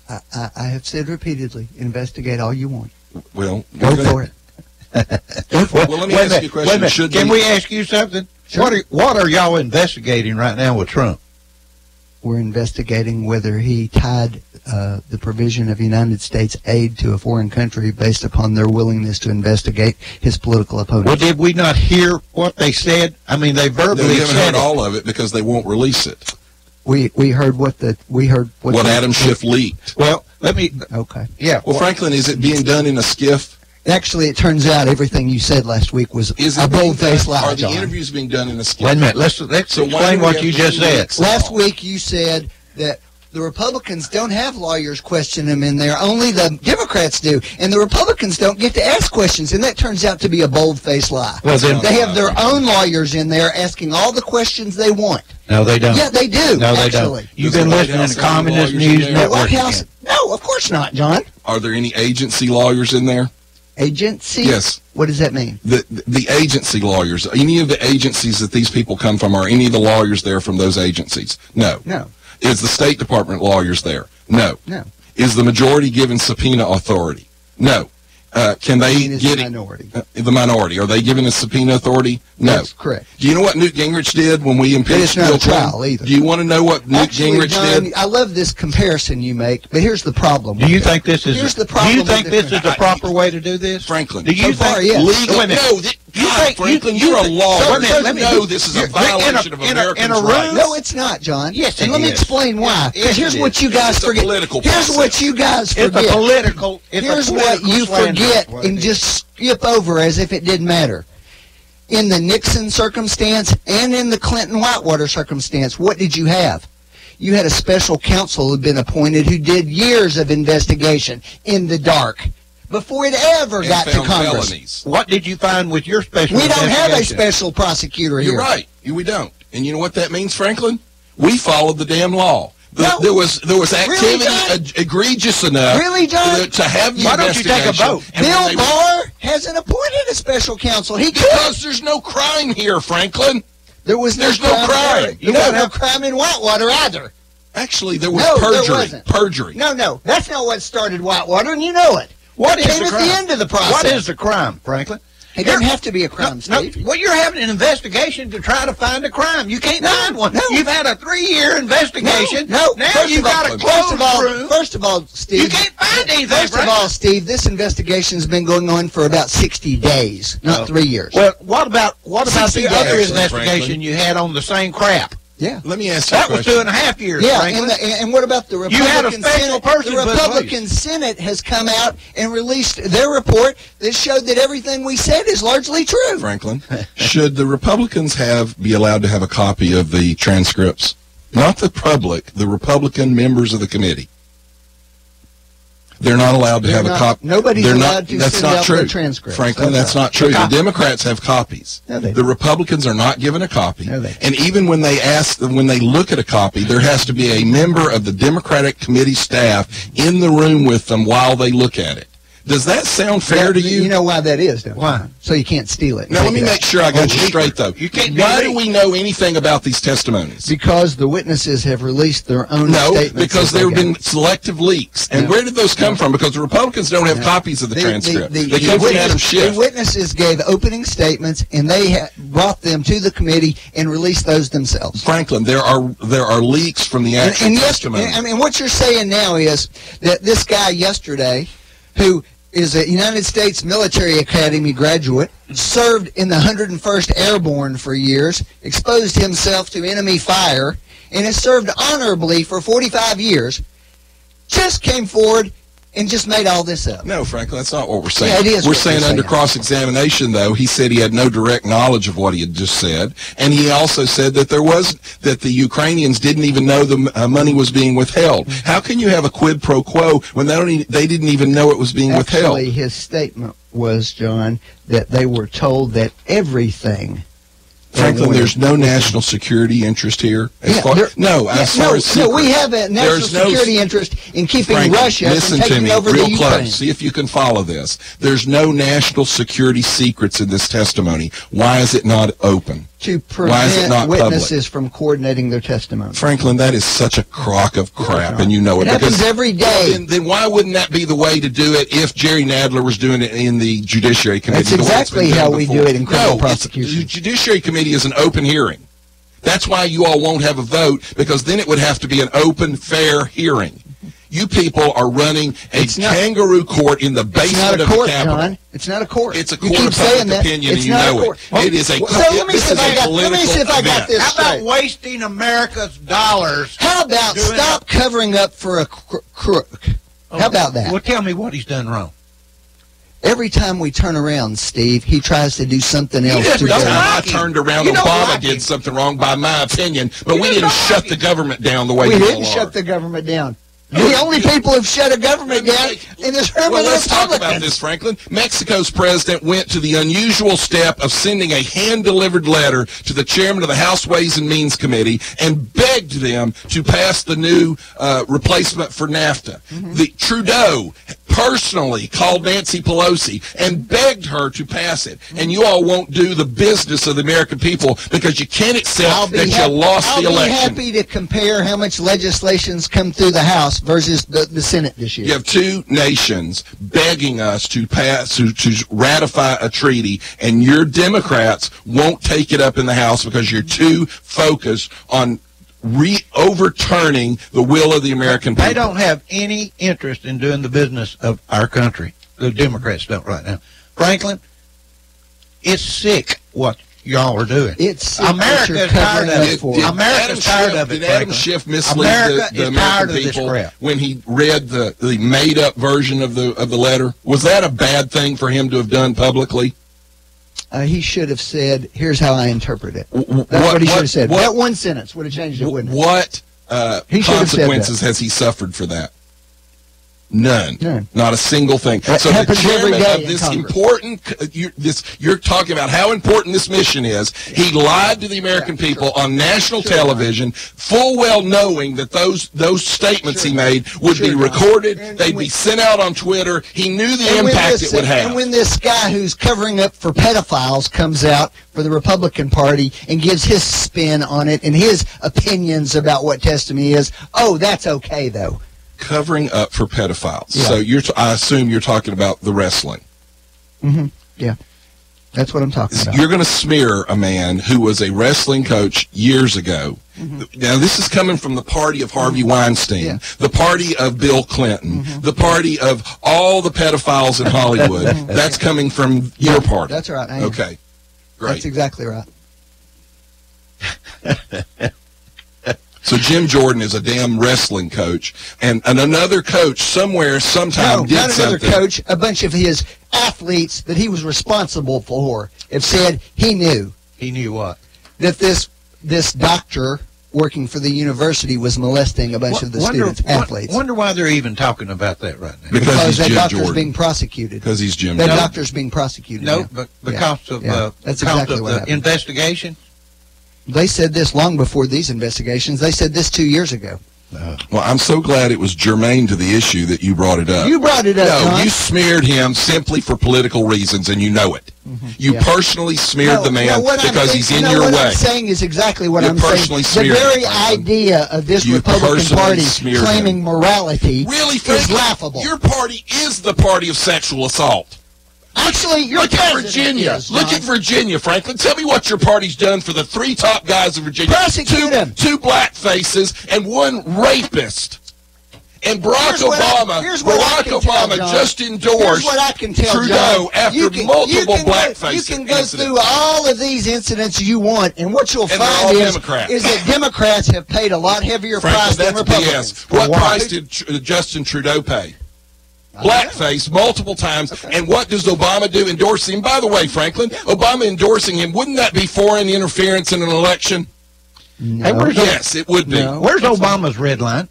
I have said repeatedly, investigate all you want. Well, Go for it. Well, let me ask you a question. Can we ask you something? Sure. What are y'all investigating right now with Trump? We're investigating whether he tied the provision of United States aid to a foreign country based upon their willingness to investigate his political opponents. Well, did we not hear what they said? I mean, they verbally They haven't said heard it. all of it because they won't release it. We heard what Adam Schiff leaked. Well, let me. Okay. Yeah. Well, Franklin, is it being done in a skiff? Actually, it turns out everything you said last week was a bold-faced lie, Are the John. interviews being done in a skiff? Wait a minute. Let's So why explain do we what have you to just do said. that? Last week you said that the Republicans don't have lawyers question them in there. Only the Democrats do. And the Republicans don't get to ask questions. And that turns out to be a bold-faced lie. Well, then, they have their own lawyers in there asking all the questions they want. No, they don't. Yeah, they do. No, they actually. don't. You've been listening to Communist News The Network. White House? again. No, of course not, John. Are there any agency lawyers in there? Agency? Yes. What does that mean? The agency lawyers. Any of the agencies that these people come from, are any of the lawyers there from those agencies? No. No. Is the State Department lawyers there? No. No. Is the majority given subpoena authority? No. Can they It's get the minority. the minority? Are they given a subpoena authority? No. That's correct. Do you know what Newt Gingrich did when we But impeached it's not Bill a trial Clinton? either. Do you want to know what Newt Gingrich John, did? I love this comparison you make, but here's the problem. Do you think this is? Here's the Do problem you think with this it. is the proper way to do this, Franklin? Do you So far, think yes. Legal? Wait a minute. No. God, Franklin, you're a lawyer. Wait a minute, let me- No, this is a you're- violation of in a Americans' room? rights. No, it's not, John. Yes, and it let me is. explain why. Yes, Here's it what is. you guys It's a forget. political Here's process. what you guys It's forget. a political. Here's what you forget and just skip over as if it didn't matter. In the Nixon circumstance and in the Clinton-Whitewater circumstance, what did you have? You had a special counsel who had been appointed who did years of investigation in the dark before it ever And got to found Congress. felonies. What did you find with your special? We don't have a investigation? special prosecutor here. You're right. We don't. And you know what that means, Franklin? We followed the damn law. No. There was activity John? egregious enough Really, John? to have the Why don't you take a investigation. vote? And when Bill they- Barr hasn't appointed a special counsel. He could. Because there's no crime here, Franklin. There's no crime. There You was don't no have- crime in Whitewater either. Actually, there was No, there perjury. wasn't. Perjury. No, that's not what started Whitewater, and you know it. What It is came the at crime? the end of the process. What is the crime, Franklin? It doesn't have to be a crime, Steve. Well, you're having an investigation to try to find a crime. You can't find one. No. You've had a 3-year investigation. No. Now you've got a closed room. First of all, Steve. You can't find anything. First of all, Steve, this investigation's been going on for about 60 days, not 3 years. Well, what about the other days, investigation Franklin. you had on the same crap? Yeah. Let me ask you a That was question. 2.5 years, Yeah, Franklin. and what about the Republican You had a special Senate? person, The but Republican Senate has come out and released their report that showed that everything we said is largely true. Franklin, should the Republicans be allowed to have a copy of the transcripts? Not the public, the Republican members of the committee. They're not allowed to have a copy. Nobody's allowed to That's send not out true. their transcripts. Frankly, that's not true. The Democrats have copies. No, they The Republicans are not given a copy. No, they And even when they look at a copy, there has to be a member of the Democratic committee staff in the room with them while they look at it. Does that sound fair to you? You know why that is, don't you? Why? So you can't steal it. Now, let me make sure I got you straight, though. You can't Why do do we know anything about these testimonies? Because the witnesses have released their own No, statements. because there have been selective leaks. And No. where did those come from? Because the Republicans don't have copies of the transcript. They come from Adam Schiff. The witnesses gave opening statements, and they brought them to the committee and released those themselves. Franklin, there are leaks from the actual testimony. I mean, what you're saying now is that this guy yesterday, who is a United States Military Academy graduate, served in the 101st Airborne for years, exposed himself to enemy fire, and has served honorably for 45 years, just came forward and just made all this up. No, Franklin, that's not what we're saying. Yeah, it is We're what saying you're under saying. cross-examination, though, he said he had no direct knowledge of what he had just said, and he also said that that the Ukrainians didn't even know the money was being withheld. How can you have a quid pro quo when they didn't even know it was being withheld? Actually, his statement was, John, that they were told that everything. Franklin, there's no national security interest here. We have a national security interest in keeping Franklin, Russia from listen to taking me over real the close. Ukraine. See if you can follow this. There's no national security secrets in this testimony. Why is it not open? To Why is it not prevent witnesses from coordinating their testimony. Franklin, that is such a crock of crap, and you know it. It happens every day. Then why wouldn't that be the way to do it if Jerry Nadler was doing it in the Judiciary Committee? That's exactly how we do it in criminal prosecution. The Judiciary Committee is an open hearing. That's why you all won't have a vote, because then it would have to be an open, fair hearing. You people are running a kangaroo court in the basement of the Capitol. John. It's not a court. It's a You court keep of saying public that. opinion, It's and you not a know court. it. It is a So let me see if I got this How about straight. wasting America's dollars? How about stop covering up for a crook? How about that? Well, tell me what he's done wrong. Every time we turn around, Steve, he tries to do something else. Every time I turned around, Obama did something wrong, by my opinion, but we didn't shut the government down the way we you all didn't are. shut the government down. The only people who've shut a government down in this room Well, are the let's talk about Republicans. this, Franklin. Mexico's president went to the unusual step of sending a hand-delivered letter to the chairman of the House Ways and Means Committee and begged them to pass the new replacement for NAFTA. The Trudeau personally called Nancy Pelosi and begged her to pass it. And you all won't do the business of the American people because you can't accept that you lost the election. I'll be happy to compare how much legislation's come through the House versus the Senate this year. You have two nations begging us to pass, to ratify a treaty, and your Democrats won't take it up in the House because you're too focused on overturning the will of the American people. They don't have any interest in doing the business of our country. The Democrats don't right now. Franklin, it's sick what y'all are doing. It's sick America what you're is tired of covering it. up for. America's tired of it. Did Adam Schiff mislead America the is tired American of this people crap. when he read the made-up version of the letter? Was that a bad thing for him to have done publicly? He should have said, here's how I interpret it. That's what he should have said. That one sentence would have changed it, wouldn't it? What He should have said consequences has he suffered for that? None. Not a single thing. That So the happens every chairman day of in this Congress. important, you're talking about how important this mission is. He lied to the American people on national television, full well knowing that those statements he made would be recorded, they'd be sent out on Twitter. He knew the impact it would have. And when this guy who's covering up for pedophiles comes out for the Republican Party and gives his spin on it and his opinions about what testimony is, that's okay, though. Covering up for pedophiles. Yeah. So I assume you're talking about the wrestling. Yeah. That's what I'm talking about. You're going to smear a man who was a wrestling coach years ago. Now, this is coming from the party of Harvey Weinstein, the party of Bill Clinton, the party of all the pedophiles in Hollywood. That's coming from your party. That's right. Okay, great. That's exactly right. So Jim Jordan is a damn wrestling coach, and another coach somewhere sometime did not another something. coach. A bunch of his athletes that he was responsible for have said he knew. He knew what? That this doctor working for the university was molesting a bunch of the students, athletes. Wonder why they're even talking about that right now. Because that Jim doctor's Jordan. being prosecuted. Because he's Jim That Jordan. doctor's being prosecuted. No, now. but because of That's exactly what the happened. investigation. They said this long before these investigations. They said this 2 years ago. Well, I'm so glad it was germane to the issue that you brought it up. You brought it up, No, John. you smeared him simply for political reasons, and you know it. You personally smeared the man because he's in your what way. I'm saying is exactly what You I'm saying. personally The smeared very him, Franklin. idea of this You Republican personally Party smeared claiming him. morality Really, is Franklin, laughable. your party is the party of sexual assault. Actually, your Look at president Virginia. is, Look John. at Virginia, Franklin. Tell me what your party's done for the 3 top guys of Virginia. Prosecute him. 2 black faces and 1 rapist. And Barack Here's what I Obama can tell, John. just endorsed Here's what I can tell, Trudeau John. after You can blackface go incidents. through all of these incidents you want, and what you'll And they're find all is Democrats. that Democrats have paid a lot heavier price Franklin, than that's Republicans. BS. What price did Justin Trudeau pay? Blackface multiple times. And what does Obama do? Endorse him. By the way, Franklin, Obama endorsing him, wouldn't that be foreign interference in an election? No. Hey, Yes, it would be. No. Where's Obama's red line?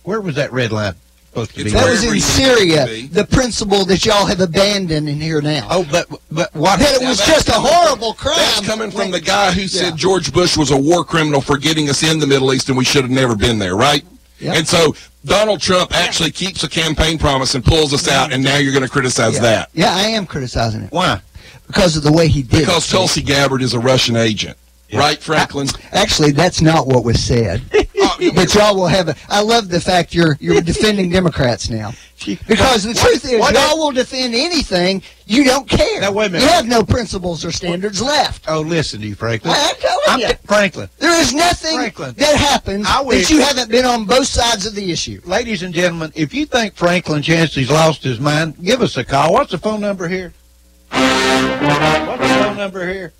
Where was that red line supposed to be? That was in Wherever Syria, he the principle that y'all have abandoned in here now. Oh, but what? That it was just a horrible crime. That's coming from the guy who said George Bush was a war criminal for getting us in the Middle East and we should have never been there, right? Yep. And so Donald Trump actually keeps a campaign promise and pulls us out, and now you're going to criticize that. Yeah, I am criticizing it. Why? Because of the way he did Because it. Tulsi Gabbard is a Russian agent. Right, Franklin? Actually, that's not what was said. But y'all will have I love the fact you're defending Democrats now. Because the truth is, y'all will defend anything. You don't care. Now, wait a minute. You have no principles or standards left. Oh, listen to you, Franklin. I'm telling you. Franklin. There is nothing Franklin. that happens that you haven't been on both sides of the issue. Ladies and gentlemen, if you think Franklin Chancellor's lost his mind, give us a call. What's the phone number here? What's the phone number here?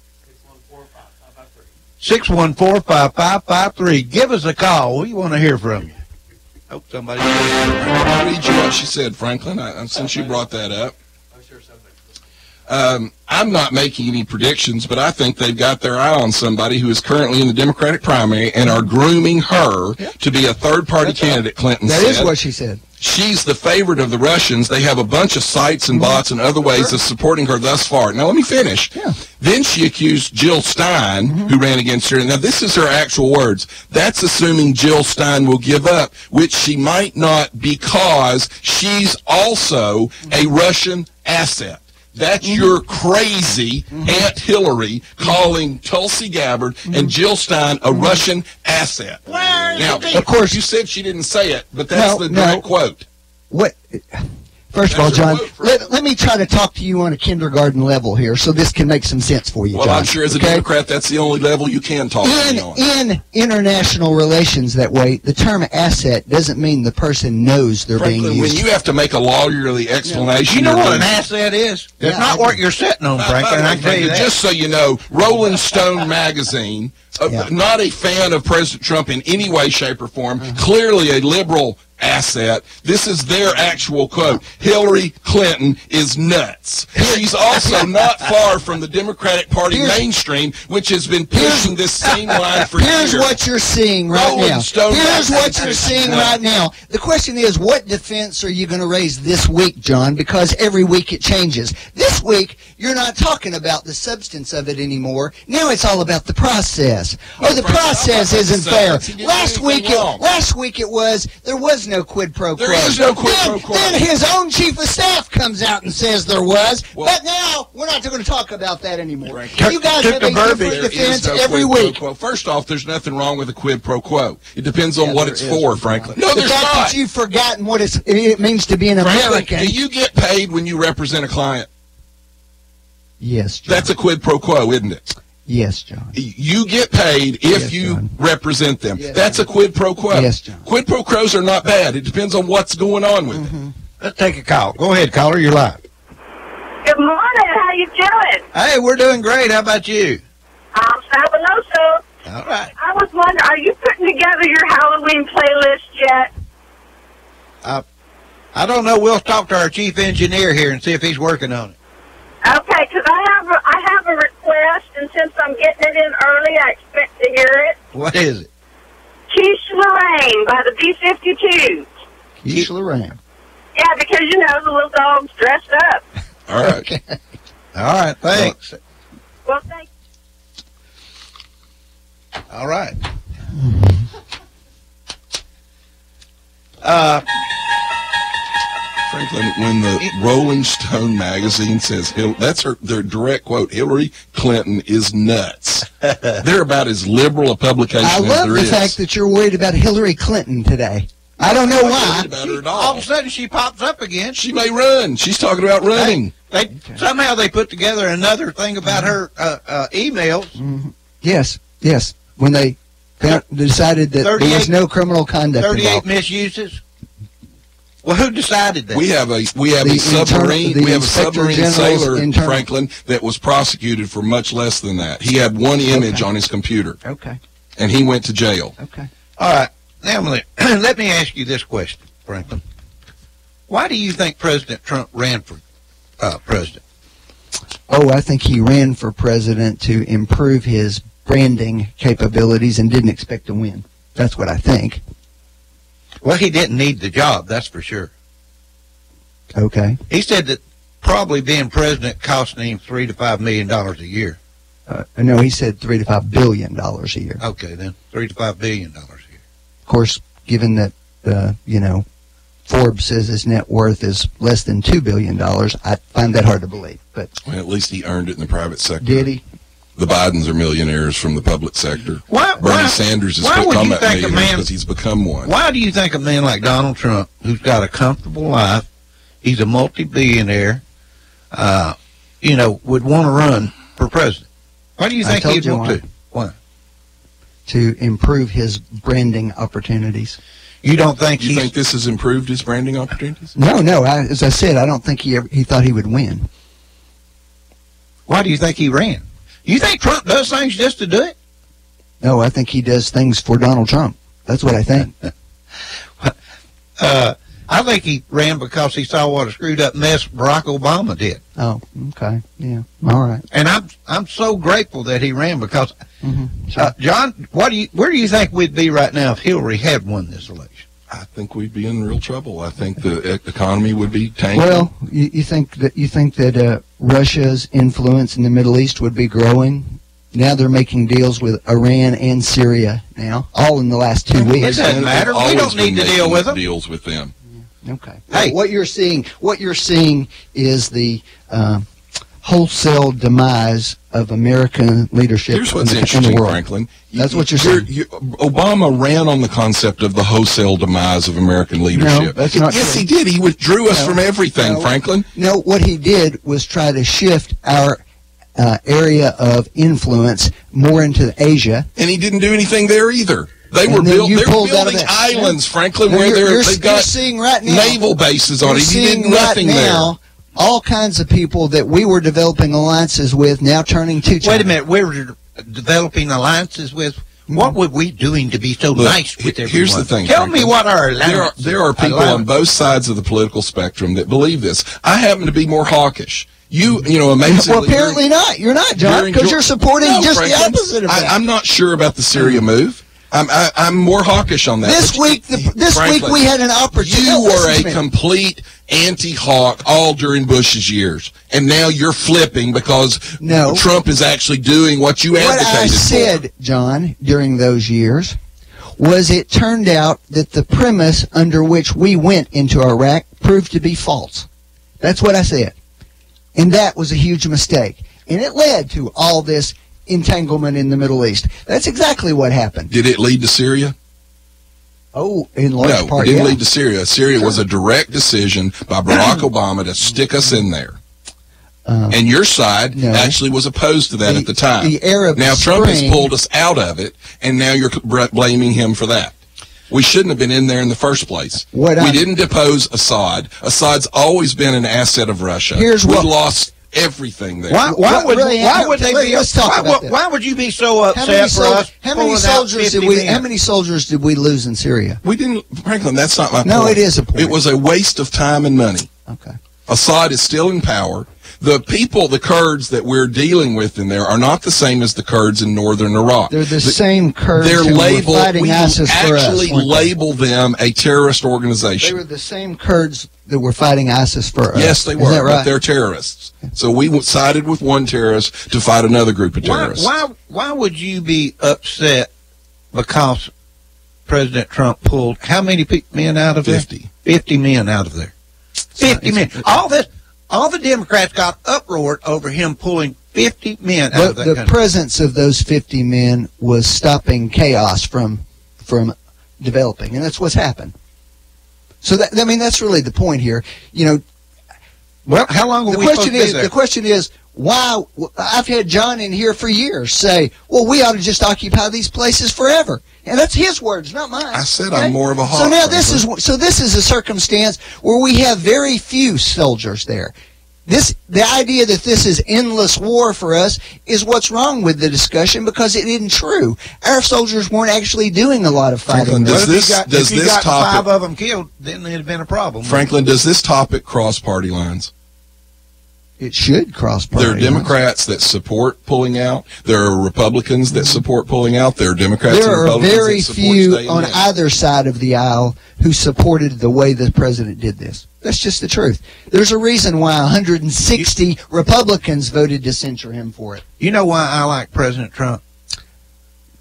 614-5553. Give us a call. We want to hear from you. Hope somebody. I'll read you what she said, Franklin, since you brought that up. I'm not making any predictions, but I think they've got their eye on somebody who is currently in the Democratic primary and are grooming her to be a third-party candidate, Clinton said. That is what she said. She's the favorite of the Russians. They have a bunch of sites and bots and other ways of supporting her thus far. Now, let me finish. Yeah. Then she accused Jill Stein, who ran against her. Now, this is her actual words. That's assuming Jill Stein will give up, which she might not because she's also a Russian asset. That's your crazy Aunt Hillary calling Tulsi Gabbard and Jill Stein a Russian asset. Now, of course, you said she didn't say it, but that's the direct quote. What? First of all, John, let me try to talk to you on a kindergarten level here so this can make some sense for you, Well, John. I'm sure as a Democrat, that's the only level you can talk to me on. In international relations that way, the term asset doesn't mean the person knows they're being Franklin, used. when you have to make a lawyerly explanation, You know you're what an doing- asset is? It's Yeah, not I what do. you're sitting on, Franklin. I can tell you that. Just so you know, Rolling Stone magazine, not a fan of President Trump in any way, shape, or form, clearly a liberal asset. This is their actual quote. Hillary Clinton is nuts. She's also not far from the Democratic Party mainstream, which has been pushing this same line for years. Here's what you're seeing right Rolling now. Stone Here's what magazine you're says seeing no. right now. The question is, what defense are you going to raise this week, John? Because every week it changes. This week, you're not talking about the substance of it anymore. Now it's all about the process. Oh, the process isn't fair. Last week it was there was no quid pro quo. There is no quid pro quo. Then his own chief of staff comes out and says there was. But now we're not going to talk about that anymore. You guys have a different defense every week. First off, there's nothing wrong with a quid pro quo. It depends on what it's for, Franklin. No, The there's fact not. that you've forgotten what it means to be an Franklin, American. do you get paid when you represent a client? Yes, John. That's a quid pro quo, isn't it? Yes, John. You get paid if you represent them. Yes, that's a quid pro quo. Yes, John. Quid pro quos are not bad. It depends on what's going on with it. Let's take a call. Go ahead, caller. You're live. Good morning. How you doing? Hey, we're doing great. How about you? I'm fabuloso. All right. I was wondering, are you putting together your Halloween playlist yet? I don't know. We'll talk to our chief engineer here and see if he's working on it. Okay, because I have a request, and since I'm getting it in early, I expect to hear it. What is it? Quiche Lorraine by the B-52s. Quiche Lorraine. Yeah, because, you know, the little dog's dressed up. All right. Okay. All right. Thanks. Well, thank you. All right. Franklin, when the Rolling Stone magazine says that's their direct quote, Hillary Clinton is nuts. They're about as liberal a publication I as love there the is. fact that you're worried about Hillary Clinton today. I don't know why. About her at all. All of a sudden, she pops up again. She may run. She's talking about running. Somehow they put together another thing about her emails. Mm-hmm. Yes. When they decided that there was no criminal conduct 38 involved. misuses. Well, who decided that? We have a submarine sailor, Franklin, that was prosecuted for much less than that. He had one image on his computer. Okay. And he went to jail. Okay. All right. Now, let me ask you this question, Franklin. Why do you think President Trump ran for president? Oh, I think he ran for president to improve his branding capabilities and didn't expect to win. That's what I think. Well, he didn't need the job, that's for sure. Okay. He said that probably being president costing him $3 to $5 million a year. No, he said $3 to $5 billion a year. Okay, then $3 to $5 billion a year. Of course, given that Forbes says his net worth is less than $2 billion, I find that hard to believe. But well, at least he earned it in the private sector. Did he? The Bidens are millionaires from the public sector. Bernie Sanders has become that millionaire because he's become one. Why do you think a man like Donald Trump, who's got a comfortable life, he's a multi-billionaire, would want to run for president? Why do you think he'd want to? Why? To improve his branding opportunities. You don't think you think this has improved his branding opportunities? No. As I said, I don't think he thought he would win. Why do you think he ran? You think Trump does things just to do it? No, I think he does things for Donald Trump. That's what I think. I think he ran because he saw what a screwed up mess Barack Obama did. Oh, okay. Yeah. All right. And I'm so grateful that he ran because, John, where do you think we'd be right now if Hillary had won this election? I think we'd be in real trouble. I think the economy would be tanking. Well, you think that Russia's influence in the Middle East would be growing? Now they're making deals with Iran and Syria now, all in the last 2 weeks. It doesn't matter. We don't need to deal with them. Deals with them. Okay. Hey, what you're seeing is the wholesale demise of American leadership. Here's what's in interesting, the world. Franklin. That's what you're saying. Obama ran on the concept of the wholesale demise of American leadership. No, that's not yes, true. he did. He withdrew us from everything, Franklin. No, what he did was try to shift our area of influence more into Asia. And he didn't do anything there either. They're building islands, Franklin, where they've got naval bases on it. He did nothing there. All kinds of people that we were developing alliances with now turning to China. Wait a minute, we were developing alliances with. What were we doing to be so nice with everyone? Here's the thing. Tell me what our alliances. There are people on both sides of the political spectrum that believe this. I happen to be more hawkish. Amazingly. Well, apparently not. You're not, John, because you're supporting just Franklin, the opposite of that. I'm not sure about the Syria move. I'm more hawkish on that. This week we had an opportunity. You were a complete anti-hawk all during Bush's years, and now you're flipping because Trump is actually doing what you advocated for. What I said, John, during those years was it turned out that the premise under which we went into Iraq proved to be false. That's what I said. And that was a huge mistake. And it led to all this entanglement in the Middle East. That's exactly what happened. Did it lead to Syria? Oh, in large part, it didn't lead to Syria. Syria was a direct decision by Barack Obama to stick us in there. And your side actually was opposed to that at the time. The Arab now Trump has Spring- pulled us out of it, and now you're blaming him for that. We shouldn't have been in there in the first place. We didn't depose Assad. Assad's always been an asset of Russia. We lost everything there. Why would you be so upset for us? How many soldiers did we lose in Syria? We didn't, Franklin. That's not my point. No, it is a point. It was a waste of time and money. Okay. Assad is still in power. The people, the Kurds that we're dealing with in there, are not the same as the Kurds in northern Iraq. They're the same Kurds who were fighting ISIS for us. We actually label them a terrorist organization. They were the same Kurds that were fighting ISIS for us. Yes, they were, Is that right? but they're terrorists. So we sided with one terrorist to fight another group of terrorists. Why would you be upset because President Trump pulled how many men out of 50. there? 50 men out of there. 50 men. All the Democrats got uproared over him pulling 50 men out of that The country. presence of those 50 men was stopping chaos from developing, and that's what's happened. So that's really the point here. Well, how long are we supposed to be there? The question is, why? I've had John in here for years say, well, we ought to just occupy these places forever. And that's his words, not mine. I said I'm more of a hawk. So now this is a circumstance where we have very few soldiers there. The idea that this is endless war for us is what's wrong with the discussion, because it isn't true. Our soldiers weren't actually doing a lot of fighting. Franklin, if you got 5 of them killed, then it'd have been a problem. Franklin, does this topic cross party lines? It should cross party lines. There are Democrats that support pulling out. There are Republicans that support pulling out. There are Democrats and Republicans that support staying in. There are very few on in. either side of the aisle who supported the way the president did this. That's just the truth. There's a reason why 160 Republicans voted to censure him for it. You know why I like President Trump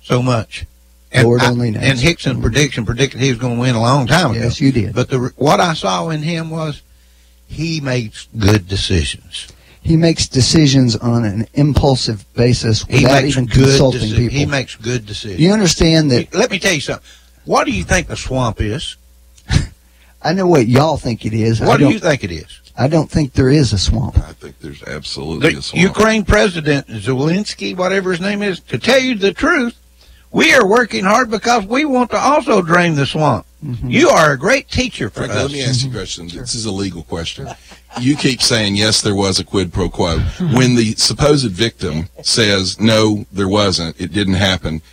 so much? And Lord only knows. And Hickson's predicted he was going to win a long time ago. Yes, you did. But what I saw in him was he makes good decisions. He makes decisions on an impulsive basis without even consulting people. He makes good decisions. You understand that? Let me tell you something. What do you think the swamp is? I know what y'all think it is. What do you think it is? I don't think there is a swamp. I think there's absolutely a swamp. Ukraine President Zelensky, whatever his name is, to tell you the truth, we are working hard because we want to also drain the swamp. Mm-hmm. You are a great teacher for Frank, us. Let me ask you a question. Sure. This is a legal question. You keep saying, yes, there was a quid pro quo. When the supposed victim says, no, there wasn't, it didn't happen,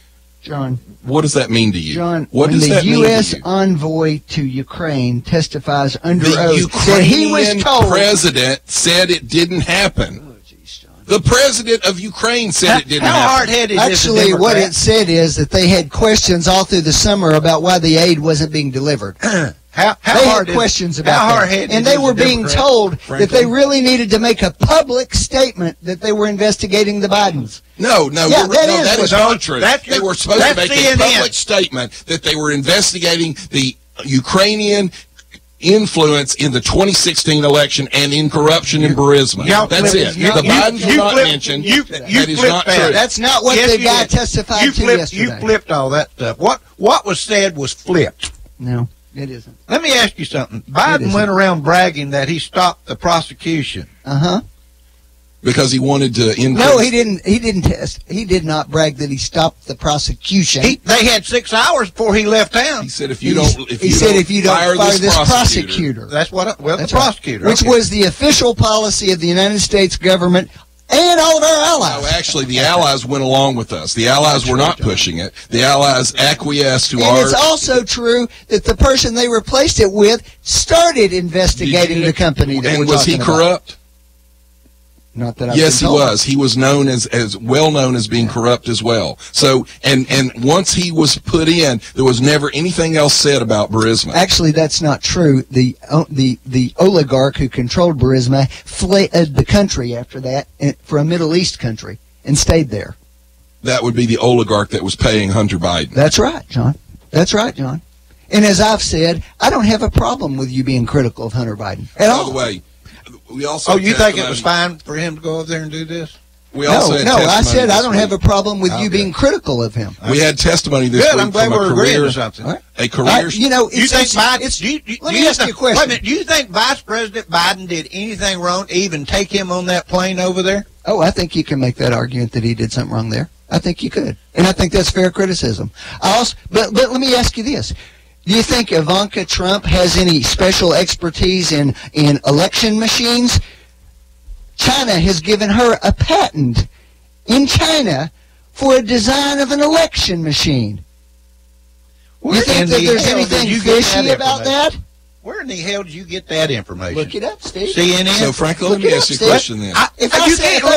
John, what does that mean to you? John, what does that mean to you? When the U.S. envoy to Ukraine testifies under oath that he was told, president said it didn't happen. The president of Ukraine said it didn't happen. How hard-headed is the Actually, what it said is that they had questions all through the summer about why the aid wasn't being delivered. How they had questions about that. And they were being told that they really needed to make a public statement that they were investigating the Bidens. No, that is not true. They were supposed to make a public statement that they were investigating the Ukrainian influence in the 2016 election and in corruption in Burisma. That's it. The Bidens were not mentioned. That is not true. That's not what the guy testified to yesterday. You flipped all that stuff. What was said was flipped. No, it isn't. Let me ask you something. Biden went around bragging that he stopped the prosecution. Uh-huh. Because he wanted to increase. No, he didn't. He did not brag that he stopped the prosecution. They had 6 hours before he left town. He said, if you don't fire this prosecutor. That's what. Well, the prosecutor, which was the official policy of the United States government and all of our allies. No, actually, the allies went along with us. The allies were not pushing it. The allies acquiesced to our. And it's also true that the person they replaced it with started investigating the company. And was he corrupt? Not that yes, he was. He was known as well known as being corrupt as well. So, and once he was put in, there was never anything else said about Burisma. Actually, that's not true. The oligarch who controlled Burisma fled the country after that for a Middle East country and stayed there. That would be the oligarch that was paying Hunter Biden. That's right, John. That's right, John. And as I've said, I don't have a problem with you being critical of Hunter Biden at all. By the way, we also you think it was fine for him to go over there and do this? We also had testimony I said I don't this have a week. problem with you being critical of him. We had testimony this Good, week I'm glad from a we're agreeing career, to something. a career. You know, You think Biden? let me ask you a question. Wait a minute. Do you think Vice President Biden did anything wrong to even take him on that plane over there? Oh, I think you can make that argument that he did something wrong there. I think you could, and I think that's fair criticism. But let me ask you this: do you think Ivanka Trump has any special expertise in election machines? China has given her a patent in China for a design of an election machine. You think that there's anything fishy about that? Where in the hell did you get that information? Look it up, Steve. CNN? So, Franklin, let me ask you a question then. If I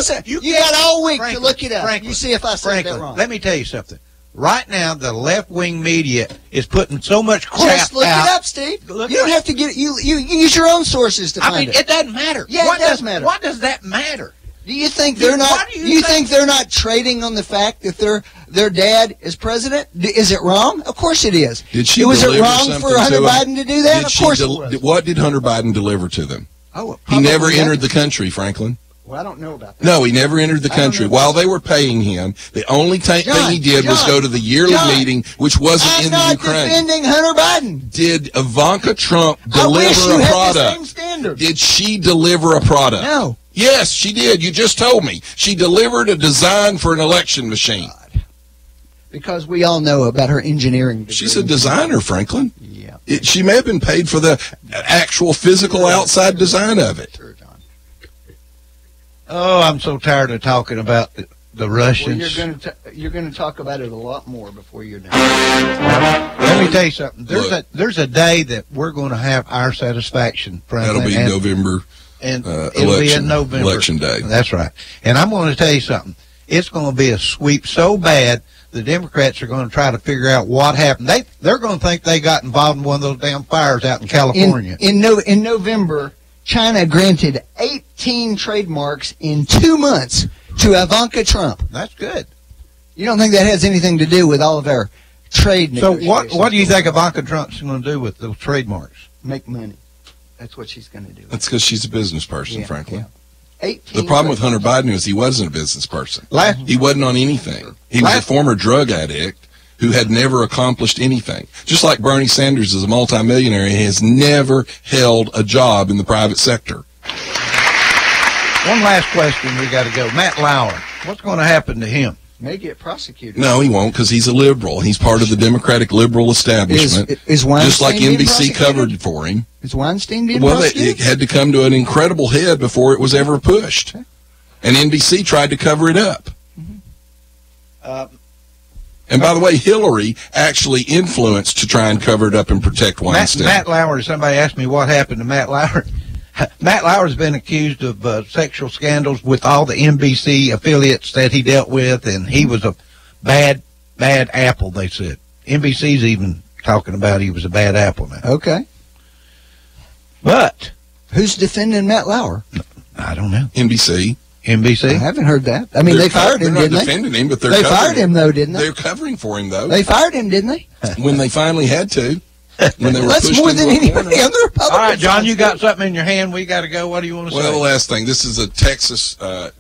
say you got all week to look it up. Franklin, You see if I said that wrong. Let me tell you something. Right now, the left-wing media is putting so much crap Just look out. it up, Steve. You don't have to get you use your own sources to find it. It doesn't matter. Yeah, it does matter. What does that matter? Do you think they're not? Do you think they're not trading on the fact that their dad is president? Is it wrong? Of course it is. Did she was it deliver wrong something for Hunter to Biden to do that? Of course it was. What did Hunter Biden deliver to them? Oh, he never entered the country, Franklin. Well, I don't know about that. No, he never entered the country. While they were paying him, the only thing he did was go to the yearly meeting, which wasn't in the Ukraine. I'm not defending Hunter Biden. Did Ivanka Trump deliver a product? The same standard. Did she deliver a product? No. Yes, she did. You just told me. She delivered a design for an election machine. Because we all know about her engineering degree. She's a designer, Franklin. Yeah. She may have been paid for the actual physical outside design of it. Oh, I'm so tired of talking about the Russians. Well, you're going to talk about it a lot more before you're done. Let me tell you something. There's a day that we're going to have our satisfaction. Franklin, that'll be November. And it'll be in November. Election day. That's right. And I'm going to tell you something. It's going to be a sweep so bad, the Democrats are going to try to figure out what happened. They're going to think they got involved in one of those damn fires out in California. In November, China granted 18 trademarks in 2 months to Ivanka Trump. That's good. You don't think that has anything to do with all of our trade negotiations? So what do you think Ivanka Trump's going to do with those trademarks? Make money. That's what she's going to do. That's because she's a business person, Franklin. Yeah. The problem with Hunter Biden is he wasn't a business person. He wasn't on anything. He was a former drug addict who had never accomplished anything. Just like Bernie Sanders is a multimillionaire, he has never held a job in the private sector. One last question, we got to go. Matt Lauer, what's going to happen to him? May get prosecuted. No, he won't, because he's a liberal. He's part of the Democratic liberal establishment. Is Weinstein just like being NBC covered for him. Is Weinstein being Well, prosecuted? it had to come to an incredible head before it was ever pushed. And NBC tried to cover it up. And by the way, Hillary actually influenced to try and cover it up and protect Weinstein. Matt Lauer, somebody asked me what happened to Matt Lauer. Matt Lauer's been accused of sexual scandals with all the NBC affiliates that he dealt with, and he was a bad apple, they said. NBC's even talking about he was a bad apple now. Okay. But who's defending Matt Lauer? I don't know. NBC. NBC? I haven't heard that. I mean, they fired him, didn't they? They're not defending him, but they fired him, though, didn't they? They're covering for him, though. They fired him, didn't they? When they finally had to. When they were That's more than anybody on the Republican All right, John, you got something in your hand. We got to go. What do you want to say? Well, the last thing. This is a Texas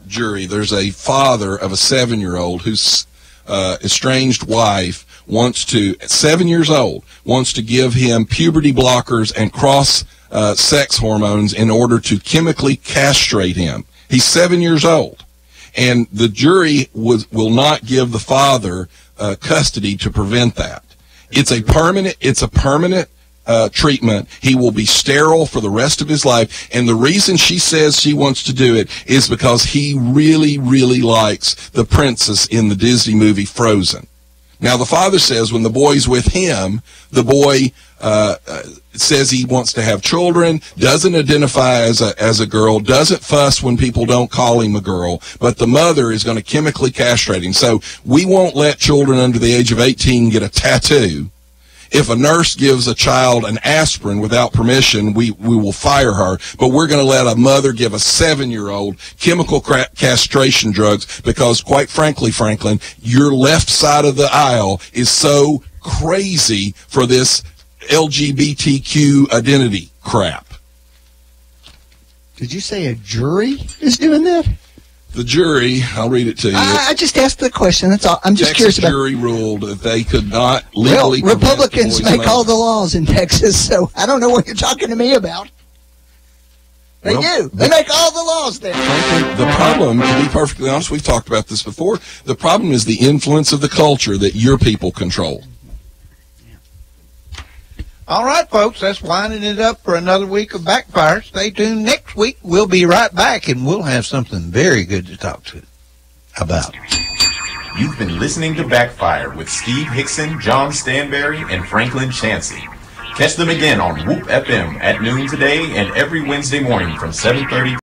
jury. There's a father of a 7-year-old whose estranged wife wants to, 7 years old, wants to give him puberty blockers and cross-sex hormones in order to chemically castrate him. He's 7 years old. And the jury will not give the father custody to prevent that. It's a permanent treatment. He will be sterile for the rest of his life. And the reason she says she wants to do it is because he really, really likes the princess in the Disney movie Frozen. Now, the father says when the boy's with him, the boy says he wants to have children, doesn't identify as a girl, doesn't fuss when people don't call him a girl, but the mother is going to chemically castrate him. So we won't let children under the age of 18 get a tattoo. If a nurse gives a child an aspirin without permission, we will fire her. But we're going to let a mother give a 7-year-old chemical castration drugs because, quite frankly, Franklin, your left side of the aisle is so crazy for this LGBTQ identity crap. Did you say a jury is doing that? The jury, I'll read it to you. I just asked the question. That's all. I'm just Texas curious about. jury ruled that they could not legally. Well, Republicans prevent make all the laws in Texas, so I don't know what you're talking to me about. They do. They make all the laws there. Frankly, the problem, to be perfectly honest, we've talked about this before. The problem is the influence of the culture that your people control. All right, folks, that's winding it up for another week of Backfire. Stay tuned. Next week, we'll be right back, and we'll have something very good to talk about. You've been listening to Backfire with Steve Hickson, John Stanberry, and Franklin Chansey. Catch them again on Whoop FM at noon today and every Wednesday morning from 7:30